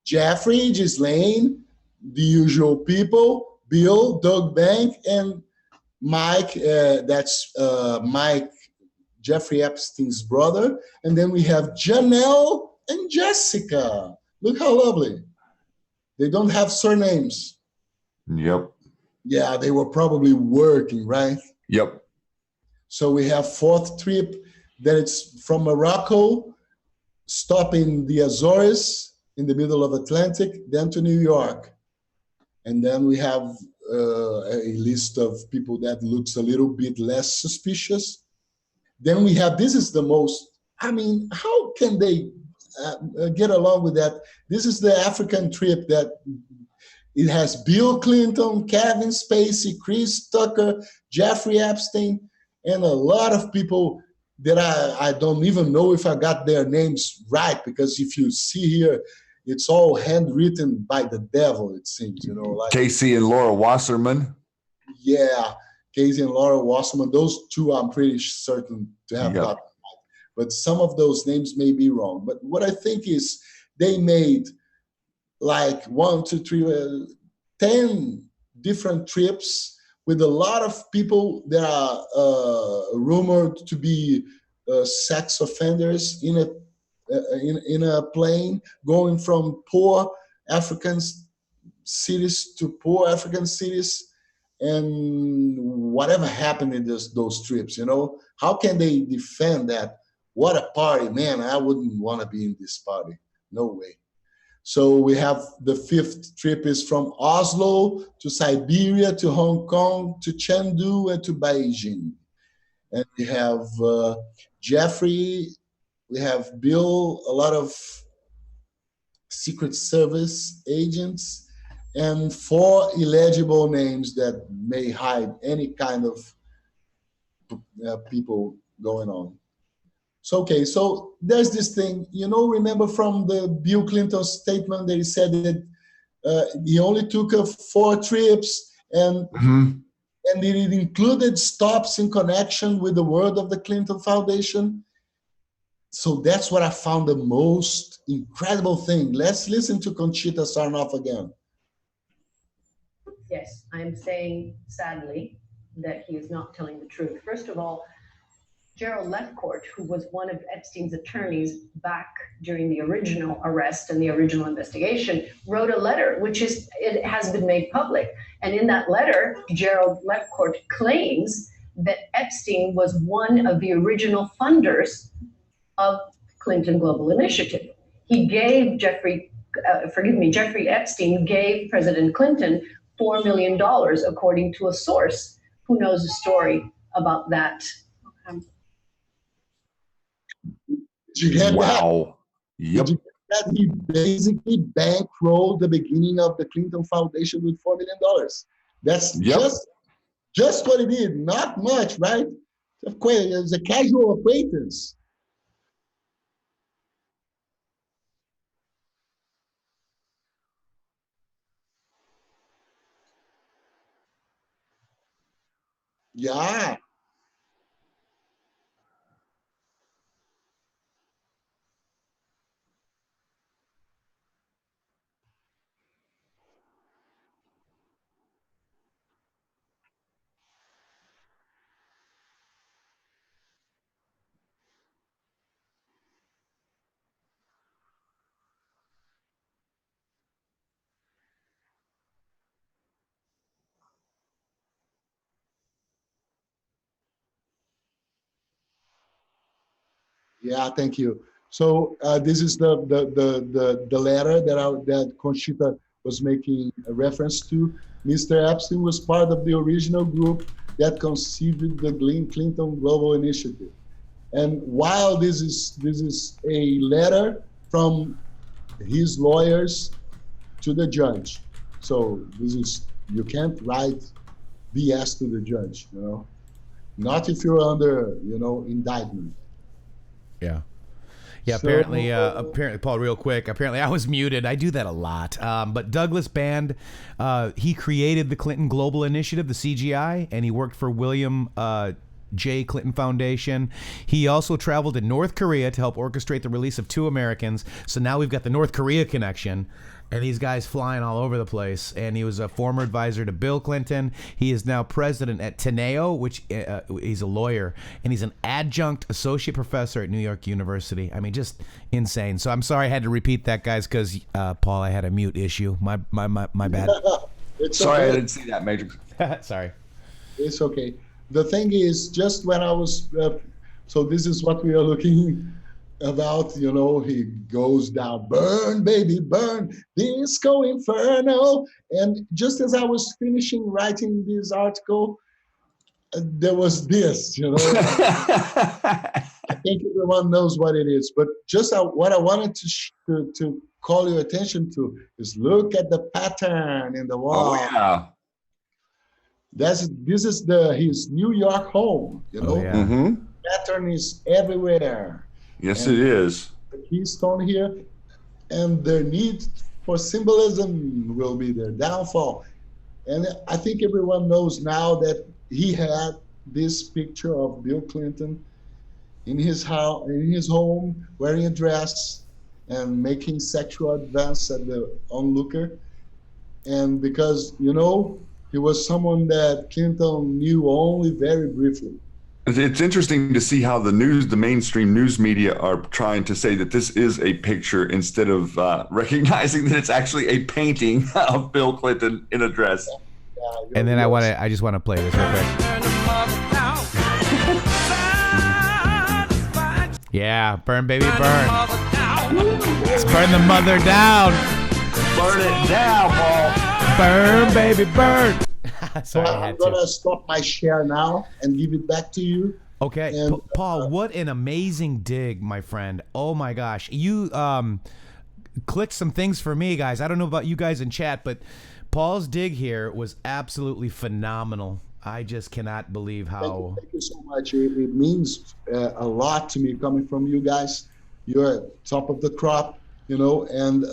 Jeffrey, Ghislaine, the usual people, Bill, Doug Bank, and Mike. That's Mike, Jeffrey Epstein's brother. And then we have Janelle and Jessica. Look how lovely. They don't have surnames. Yep. Yeah, they were probably working, right? Yep. So we have fourth trip that it's from Morocco, stopping the Azores in the middle of Atlantic, then to New York. And then we have a list of people that looks a little bit less suspicious. Then we have, this is the most, I mean, how can they get along with that? This is the African trip that it has Bill Clinton, Kevin Spacey, Chris Tucker, Jeffrey Epstein, and a lot of people that I don't even know if I got their names right, because if you see here, it's all handwritten by the devil, it seems, you know. Like Casey and Laura Wasserman. Yeah, Casey and Laura Wasserman. Those two I'm pretty certain to have got right. But some of those names may be wrong. But what I think is they made like 1, 2, 3, 10 different trips with a lot of people that are rumored to be sex offenders in a plane going from poor African cities to poor African cities, and whatever happened in those trips, you know, how can they defend that? What a party, man! I wouldn't want to be in this party. No way. So we have the 5th trip is from Oslo to Siberia to Hong Kong to Chengdu and to Beijing. And we have Jeffrey, we have Bill, a lot of Secret Service agents, and 4 illegible names that may hide any kind of people going on. So, okay, so there's this thing, you know, remember from the Bill Clinton statement that he said that he only took 4 trips and it included stops in connection with the work of the Clinton Foundation. So that's what I found the most incredible thing. Let's listen to Conchita Sarnoff again. Yes, I'm saying, sadly, that he is not telling the truth. First of all, Gerald Lefcourt, who was one of Epstein's attorneys back during the original arrest and the original investigation, wrote a letter, it has been made public. And in that letter, Gerald Lefcourt claims that Epstein was one of the original funders of Clinton Global Initiative. He gave Jeffrey Epstein gave President Clinton $4 million, according to a source who knows the story about that. Did you get Wow. that? Yep. Did you get that? He basically bankrolled the beginning of the Clinton Foundation with $4 million. That's just what he did. Not much, right? It's a casual acquaintance. Yeah. Yeah, thank you. So this is the letter that Conchita was making a reference to. Mr. Epstein was part of the original group that conceived the Clinton Global Initiative. And while this is a letter from his lawyers to the judge, so you can't write BS to the judge, you know, not if you're under, you know, indictment. Yeah. Yeah, apparently, Paul, real quick, apparently I was muted. I do that a lot. But Douglas Band, he created the Clinton Global Initiative, the CGI, and he worked for William J. Clinton Foundation. He also traveled to North Korea to help orchestrate the release of 2 Americans. So now we've got the North Korea connection. And these guys flying all over the place. And he was a former advisor to Bill Clinton. He is now president at Teneo, which he's a lawyer. And he's an adjunct associate professor at New York University. I mean, just insane. So I'm sorry I had to repeat that, guys, because, Paul, I had a mute issue. My bad. Sorry, I didn't see that, Matrixx. Sorry. It's okay. The thing is, just when I was... so this is what we are looking about, he goes down, burn, baby, burn, disco inferno. And just as I was finishing writing this article, there was this, I think everyone knows what it is, but just what I wanted to call your attention to is look at the pattern in the wall. Oh yeah. This is his New York home, Oh, yeah. Mm-hmm. Pattern is everywhere. Yes, And it is. the keystone here, and their need for symbolism will be their downfall. And I think everyone knows now that he had this picture of Bill Clinton in his house, in his home, wearing a dress and making sexual advance at the onlooker. And because, he was someone that Clinton knew only very briefly. It's interesting to see how the mainstream news media are trying to say that this is a picture instead of recognizing that it's actually a painting of Bill Clinton in a dress. And then I just want to play this real quick. Yeah, burn, baby, burn. Let's burn the mother down. Burn it down, Paul. Burn, baby, burn. Sorry, I'm going to stop my share now and give it back to you. Okay, And, Paul, what an amazing dig, my friend. Oh my gosh. You clicked some things for me, guys. I don't know about you guys in chat, but Paul's dig here was absolutely phenomenal. I just cannot believe how... Thank you so much. It means a lot to me coming from you guys. You're top of the crop, and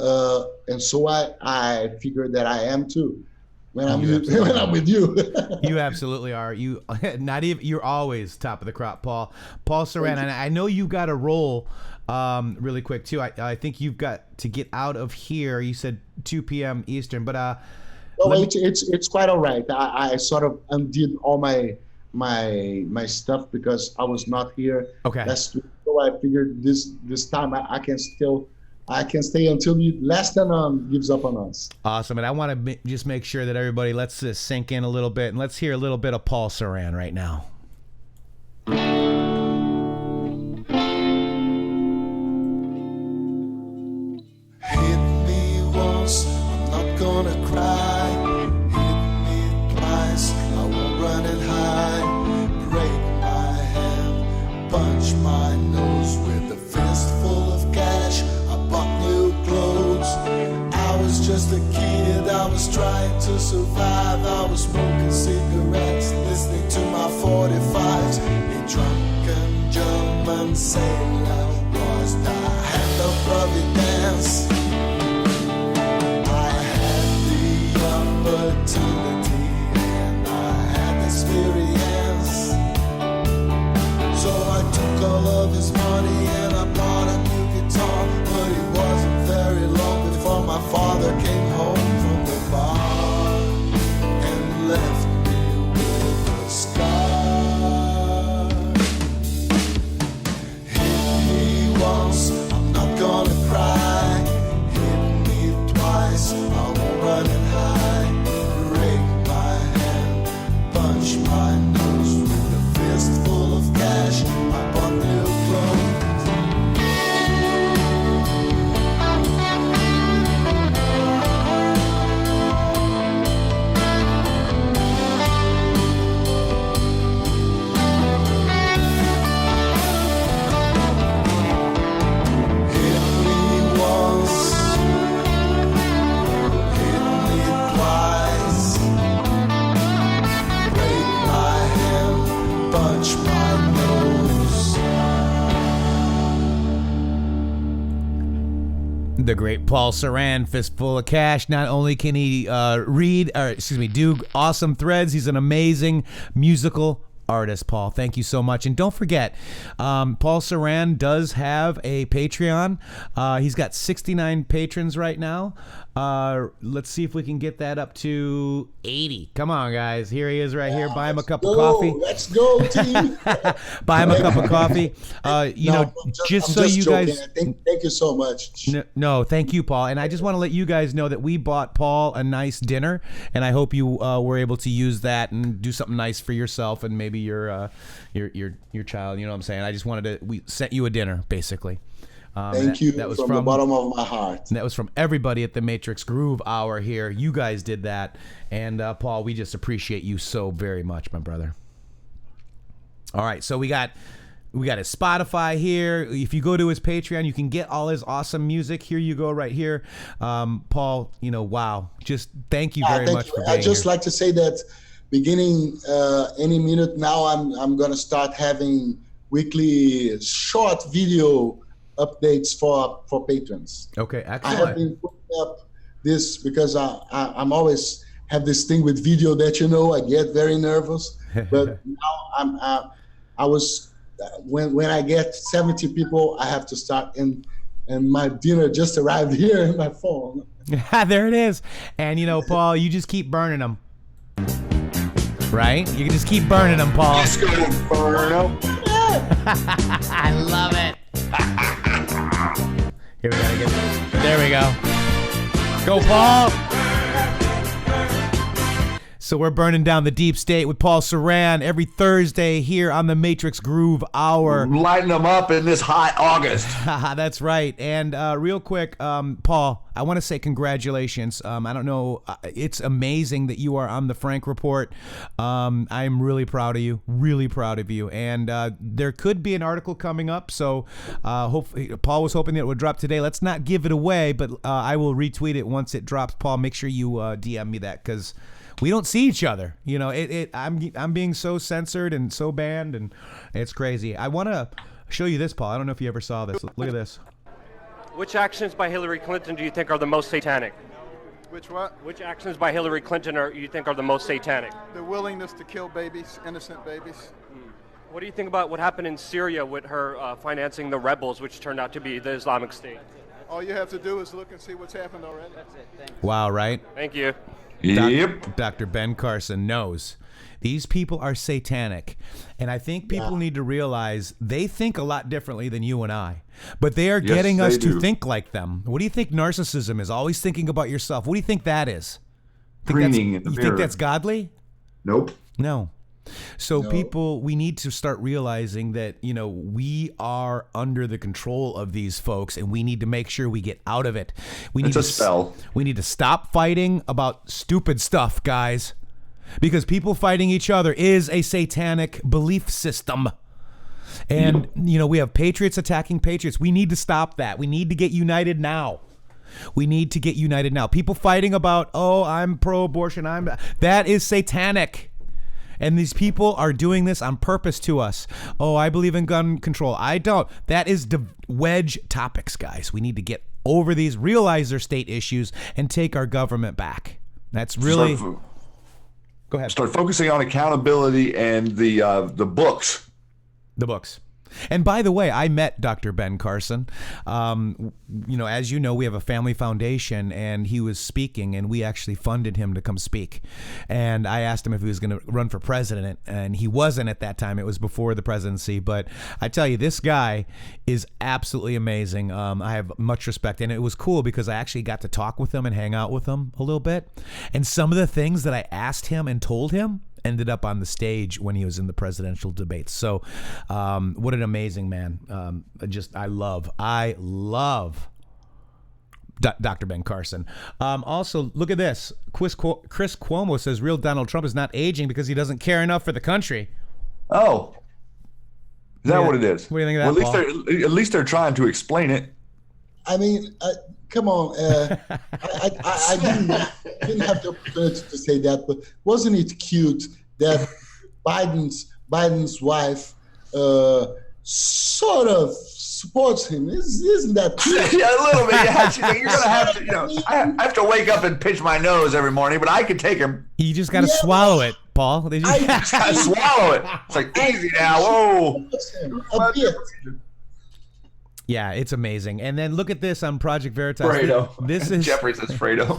so I figured that I am too. When I'm with you. You absolutely are. You're always top of the crop, Paul. Paul Saran, and I know you got a roll really quick too. I think you've got to get out of here. You said 2 p.m. Eastern, but it's quite all right. I sort of undid all my stuff because I was not here last week. So I figured this time I can stay until the last one gives up on us. Awesome. And I want to just make sure that everybody lets this sink in a little bit, and let's hear a little bit of Paul Saran right now. Hit me once, I'm not gonna cry. Hit me twice, I won't run it high. Break my hand, punch my nose with a fistful of cash. I bought new clothes. I was just a kid, I was trying to survive. I was smoking cigarettes, listening to my 45s. A drunken German sailor was the hand of Providence. I had the opportunity and I had experience. So I took all of his money and I bought a new guitar. But it wasn't very long before my father came home from the bar and left me with a scar. Hit me once, I'm not gonna cry. Hit me twice, I won't run it high. Break my hand, punch my nose with a fistful of cash. I bought new clothes. Hit me once, hit me twice. Break my hand, punch my nose. The great Paul Saran, fistful of cash. Not only can he do awesome threads, he's an amazing musical artist. Paul, thank you so much. And don't forget, Paul Saran does have a Patreon. He's got 69 patrons right now. Let's see if we can get that up to 80. Come on, guys. Here he is right here. Buy him a cup of coffee. Let's go, team. Buy him a cup of coffee. Just so you joking. guys... Thank you so much. No, thank you, Paul. And I just want to let you guys know that we bought Paul a nice dinner, and I hope you were able to use that and do something nice for yourself and maybe your child. You know what I'm saying? I just wanted to. We sent you a dinner, basically. Thank you. That was from the bottom of my heart. That was from everybody at the Matrixxx Groove Hour here. You guys did that, and Paul, we just appreciate you so very much, my brother. All right, so we got his Spotify here. If you go to his Patreon, you can get all his awesome music. Here you go, right here. Paul, wow. Just thank you very much for being here. I'd just like to say that beginning any minute now, I'm going to start having weekly short video updates for patrons. Okay, excellent. I have been putting up this because I'm always have this thing with video that I get very nervous. But now when I get 70 people, I have to start, and my dinner just arrived here in my phone. There it is. And Paul, you just keep burning them. Right? You can just keep burning them, Paul. Just go burn them. I love it. Here we gotta get. There we go. Go, Paul. So we're burning down the deep state with Paul Saran every Thursday here on the Matrixxx Groove Hour. Lighting them up in this hot August. That's right. And real quick, Paul, I want to say congratulations. I don't know. It's amazing that you are on the Frank Report. I'm really proud of you. Really proud of you. And there could be an article coming up. So hopefully, Paul was hoping that it would drop today. Let's not give it away, but I will retweet it once it drops. Paul, make sure you DM me that, because we don't see each other. I'm being so censored and so banned, and it's crazy. I want to show you this, Paul. I don't know if you ever saw this. Look at this. Which actions by Hillary Clinton do you think are the most satanic? Which what? Which actions by Hillary Clinton you think are the most satanic? The willingness to kill babies, innocent babies. What do you think about what happened in Syria with her financing the rebels, which turned out to be the Islamic State? All you have to do is look and see what's happened already. That's it. Thanks. Wow, right? Thank you. Yep. Dr. Ben Carson knows. These people are satanic. And I think people need to realize they think a lot differently than you and I. But they are getting us to think like them. What do you think narcissism is? Always thinking about yourself. What do you think that is? Preening in the you mirror. think that's godly? Nope. No. So people, we need to start realizing that, we are under the control of these folks, and we need to make sure we get out of it. It's a spell. We need to stop fighting about stupid stuff, guys, because people fighting each other is a satanic belief system. And, we have patriots attacking patriots. We need to stop that. We need to get united now. We need to get united now. People fighting about, I'm pro-abortion. That is satanic. And these people are doing this on purpose to us. I believe in gun control. I don't. That is wedge topics, guys. We need to get over these, realize their state issues, and take our government back. That's really... Go ahead. Start focusing on accountability and the books. The books. And by the way, I met Dr. Ben Carson. As you know, we have a family foundation, and he was speaking, and we actually funded him to come speak. And I asked him if he was going to run for president, and he wasn't at that time. It was before the presidency. But I tell you, this guy is absolutely amazing. I have much respect. And it was cool because I actually got to talk with him and hang out with him a little bit. And some of the things that I asked him and told him ended up on the stage when he was in the presidential debates. So what an amazing man. I love Dr. Ben Carson. Also, look at this. Chris Cuomo says real Donald Trump is not aging because he doesn't care enough for the country. Oh. Is that what it is? What do you think of that, at least they're trying to explain it. I mean, come on. I didn't have the opportunity to say that, but wasn't it cute that Biden's wife sort of supports him? Isn't that cute? Yeah, a little bit. Yeah, she's like, you're gonna have to, I have to wake up and pinch my nose every morning, but I can take him. You just got to swallow it, Paul. You just gotta swallow it. It's like easy now. Whoa. A bit. Yeah, it's amazing. And then look at this on Project Veritas. Fredo. This is Jeffrey says Fredo.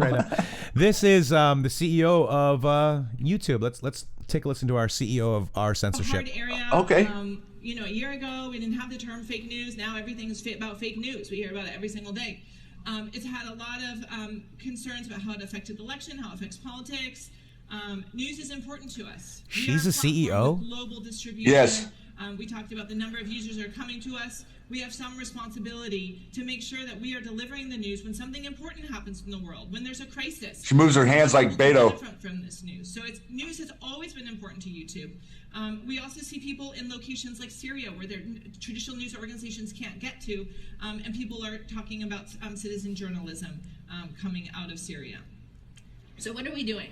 This is the CEO of YouTube. Let's take a listen to our CEO of our censorship. Area. Okay. A year ago we didn't have the term fake news. Now everything is about fake news. We hear about it every single day. It's had a lot of concerns about how it affected the election, how it affects politics. News is important to us. She's a CEO? Global distribution. Yes. We talked about the number of users that are coming to us. We have some responsibility to make sure that we are delivering the news when something important happens in the world, when there's a crisis. She moves her hands like Beto. From this news. So news has always been important to YouTube. We also see people in locations like Syria where their traditional news organizations can't get to, and people are talking about citizen journalism coming out of Syria. So what are we doing?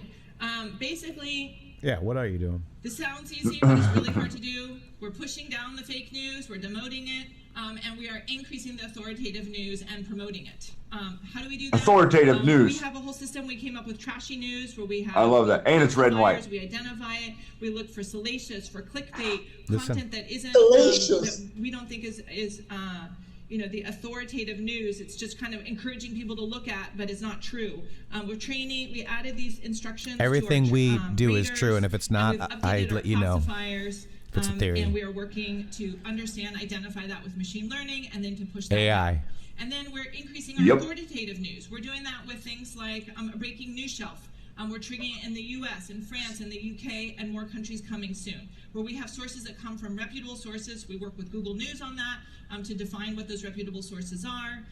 Basically, Yeah, what are you doing? this sounds easy, but it's really hard to do. We're pushing down the fake news, we're demoting it, and we are increasing the authoritative news and promoting it. How do we do that? Authoritative news. We have a whole system. We came up with trashy news where we have. I love that. And it's red and white. We identify it. We look for salacious, for clickbait, Listen. content that isn't Salacious. that we don't think is the authoritative news. It's just kind of encouraging people to look at, but it's not true. We're training. We added these instructions. Everything to our, we do is readers, true, and if it's not, and we've updated I'd our let you know. classifiers, If it's a theory. and we are working to understand, identify that with machine learning, and then to push that AI. out. And then we're increasing our Yep. authoritative news. We're doing that with things like a breaking news shelf. We're triggering it in the U.S., in France, in the U.K., and more countries coming soon. Where we have sources that come from reputable sources. We work with Google News on that to define what those reputable sources are.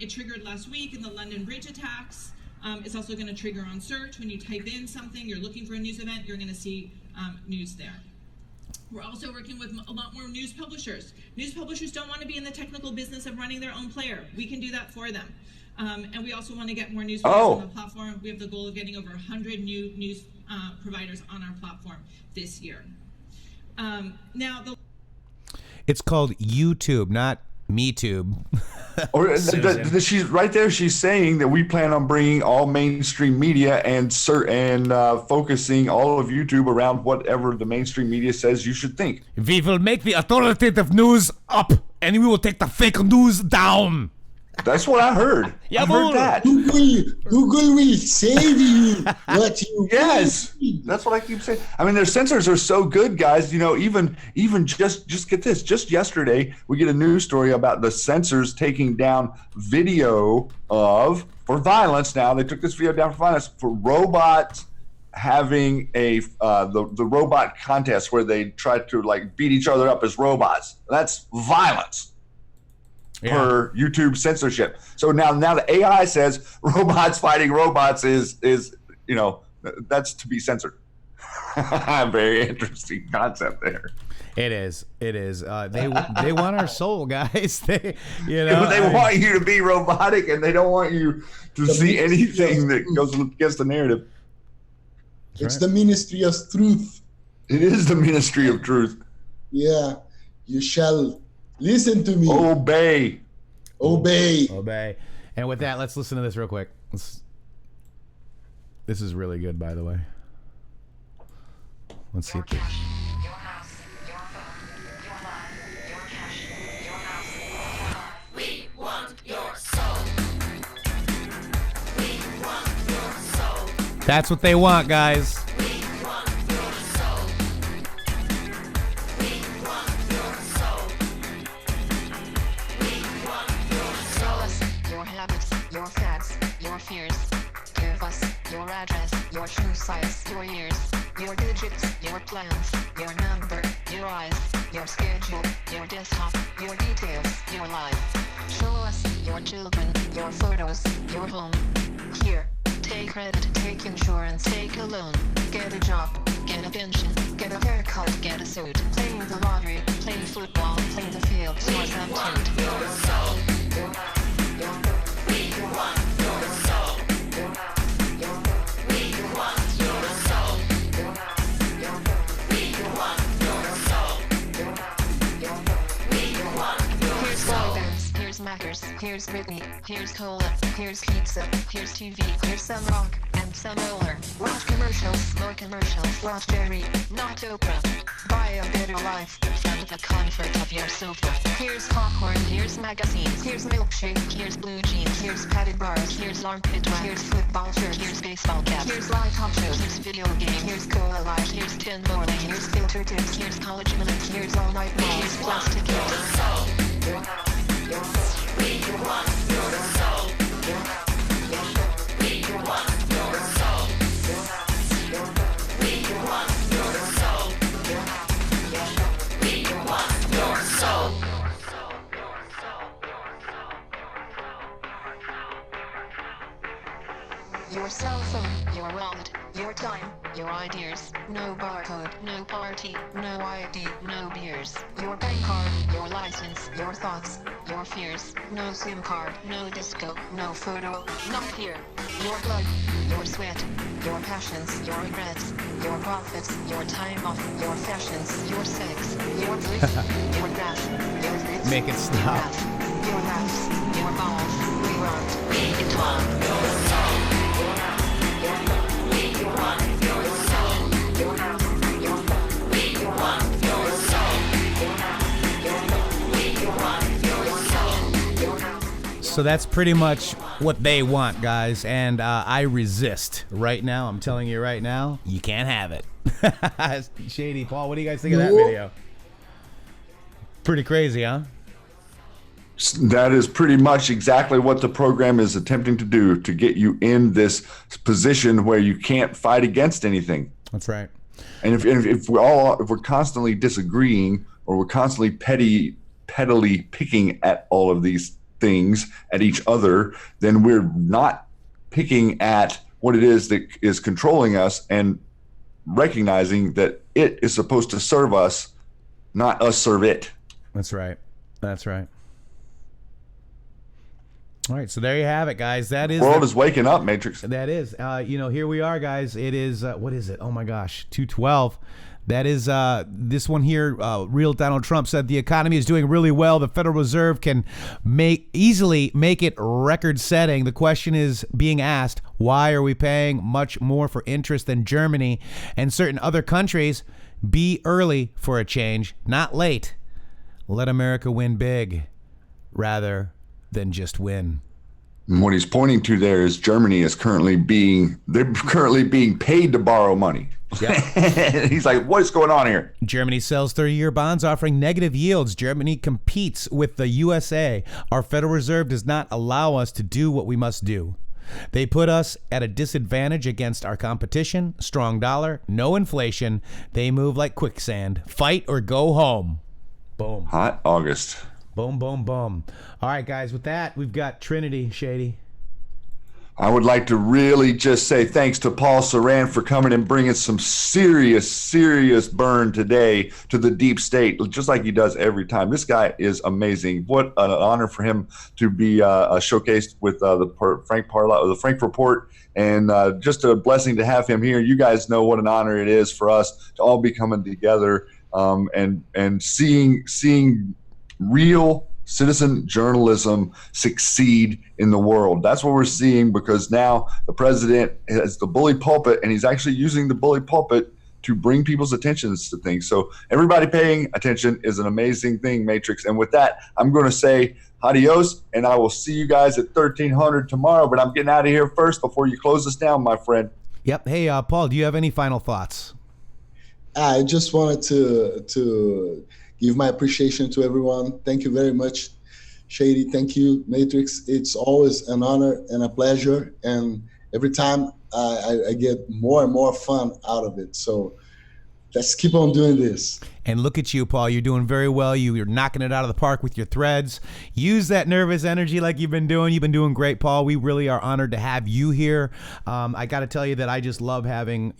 It triggered last week in the London Bridge attacks. It's also going to trigger on search. When you type in something, you're looking for a news event, you're going to see news there. We're also working with a lot more news publishers. News publishers don't want to be in the technical business of running their own player. We can do that for them. And we also want to get more news providers on the platform. We have the goal of getting over 100 new news providers on our platform this year. It's called YouTube, not MeTube. Or she's right there. She's saying that we plan on bringing all mainstream media and focusing all of YouTube around whatever the mainstream media says you should think. We will make the authoritative news up, and we will take the fake news down. That's what I heard. I heard that. Google will save you what you Yes, that's what I keep saying. I mean, their sensors are so good, guys. You know, even just get this. Just yesterday, we get a news story about the sensors taking down video for violence. Now they took this video down for violence for robots having the robot contest where they try to like beat each other up as robots. That's violence. Per YouTube censorship. So now the AI says robots fighting robots is that's to be censored. Very interesting concept there. It is. They want our soul, guys. They want you to be robotic, and they don't want you to see anything that goes against the narrative. It's the ministry of truth. It is the ministry of truth. Yeah, you shall listen to me. Obey. And with that, let's listen to this real quick. This is really good, by the way. Let's see. We want your soul. We want your soul. That's what they want, guys. Your fads, your fears. Give us your address, your shoe size, your years, your digits, your plans, your number, your eyes, your schedule, your desktop, your details, your life. Show us your children, your photos, your home. Here, take credit, take insurance, take a loan. Get a job, get a pension, get a haircut, get a suit. Play the lottery, play football, play the field, your something. Your soul. We want your soul. We want your soul. We want your soul. We want your Here's soul. Here's Matters, here's Britney, here's Cola, here's pizza, here's TV, here's some rock and some roller. Watch commercials, more commercials. Watch Jerry, not Oprah. Buy a better life from the comfort of your sofa. Here's popcorn, here's magazines, here's milkshake, here's blue jeans, here's padded bars, here's armpit wax, here's football shirt, here's baseball cap, here's live talk shows, here's video games, here's Cola Life, here's 10 morning, here's filter tips, here's college minutes, here's all night long, here's plastic here's we want your soul. We want your soul. your cell phone, your wallet, your time, your ideas. No barcode, no party, no ID, no beers. Your bank card, your license, your thoughts, your fears. No SIM card, no disco, no photo, not here. Your blood, your sweat, your passions, your regrets, your profits, your time off, your fashions, your sex, your drift, your graph, your grits, Make it stop. your laughs, your balls. We want, we want your soul. Your house, your love. We want your soul. Your house, your love. We want your soul. Your house, your love. We want your soul. Your house. So that's pretty much what they want, guys, and I resist. Right now, I'm telling you right now, you can't have it. Shady, Paul, what do you guys think of that video? Pretty crazy, huh? That is pretty much exactly what the program is attempting to do, to get you in this position where you can't fight against anything. That's right. And if we're constantly disagreeing, or we're constantly pettily picking at all of these things at each other, then we're not picking at what it is that is controlling us and recognizing that it is supposed to serve us, not us serve it. That's right. That's right. All right, so there you have it, guys. That is the world is waking up, Matrixx. That is. Here we are, guys. It is, what is it? Oh, my gosh, 2:12. That is this one here. Real Donald Trump said the economy is doing really well. The Federal Reserve can easily make it record-setting. The question is being asked, why are we paying much more for interest than Germany and certain other countries? Be early for a change, not late. Let America win big rather than just win. And what he's pointing to there is Germany is currently being paid to borrow money. Yep. He's like, what's going on here? Germany sells 30-year bonds offering negative yields. Germany competes with the USA. Our Federal Reserve does not allow us to do what we must do. They put us at a disadvantage against our competition. Strong dollar, no inflation. They move like quicksand. Fight or go home. Boom. Hot August. Boom, boom, boom. All right, guys, with that, we've got Trinity, Shady. I would like to really just say thanks to Paul Saran for coming and bringing some serious burn today to the deep state, just like he does every time. This guy is amazing. What an honor for him to be showcased with the Frank Report, and just a blessing to have him here. You guys know what an honor it is for us to all be coming together and seeing real citizen journalism succeed in the world. That's what we're seeing, because now the president has the bully pulpit, and he's actually using the bully pulpit to bring people's attentions to things. So everybody paying attention is an amazing thing, Matrixxx. And with that, I'm going to say adios, and I will see you guys at 1300 tomorrow. But I'm getting out of here first before you close us down, my friend. Yep. Hey, Paul, do you have any final thoughts? I just wanted to give my appreciation to everyone. Thank you very much, Shady. Thank you, Matrixxx. It's always an honor and a pleasure. And every time I get more and more fun out of it. So let's keep on doing this. And look at you, Paul. You're doing very well. You're knocking it out of the park with your threads. Use that nervous energy like you've been doing. You've been doing great, Paul. We really are honored to have you here. I got to tell you that I just love having,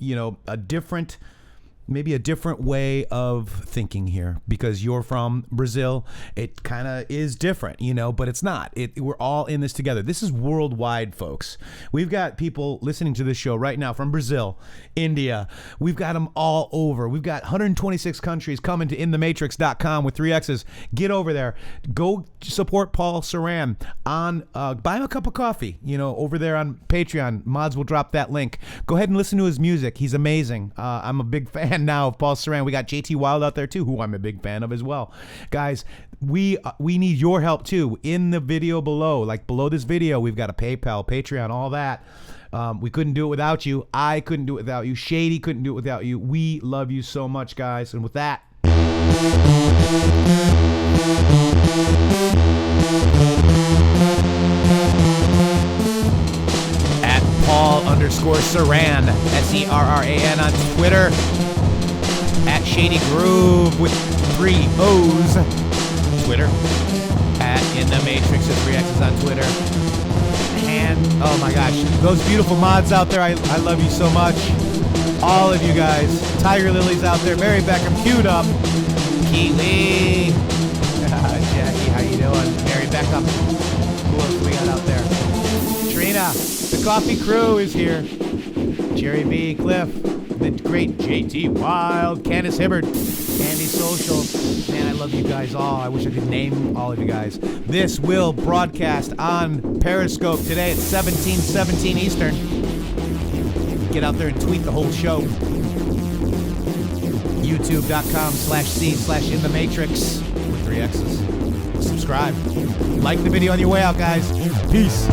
maybe a different way of thinking here, because you're from Brazil. It kind of is different, but it's not. We're all in this together. This is worldwide, folks. We've got people listening to this show right now from Brazil, India. We've got them all over. We've got 126 countries coming to intheMatrixx.com with 3 X's. Get over there. Go support Paul Saran buy him a cup of coffee, over there on Patreon. Mods will drop that link. Go ahead and listen to his music. He's amazing. I'm a big fan now of Paul Saran. We got JT Wild out there too, who I'm a big fan of as well. Guys, we need your help too. In the video below, below this video, we've got a PayPal, Patreon, all that. We couldn't do it without you. I couldn't do it without you. Shady couldn't do it without you. We love you so much, guys. And with that, at Paul_Saran, SERRAN on Twitter. At Shady Grooove with 3 O's, Twitter. At intheMatrixxx with 3 X's on Twitter. hand. Oh my gosh. Those beautiful mods out there, I love you so much. All of you guys. Tiger Lily's out there. Mary Beckham queued up. Kiwi. Jackie, how you doing? Mary Beckham. Who else we got out there? Trina. The coffee crew is here. Jerry B. Cliff. The great JT Wild. Candace Hibbard. Andy Social. Man, I love you guys all. I wish I could name all of you guys. This will broadcast on Periscope today at 17:17 Eastern. Get out there and tweet the whole show. YouTube.com/C/intheMatrixxx with 3 X's. Subscribe. Like the video on your way out, guys. Peace.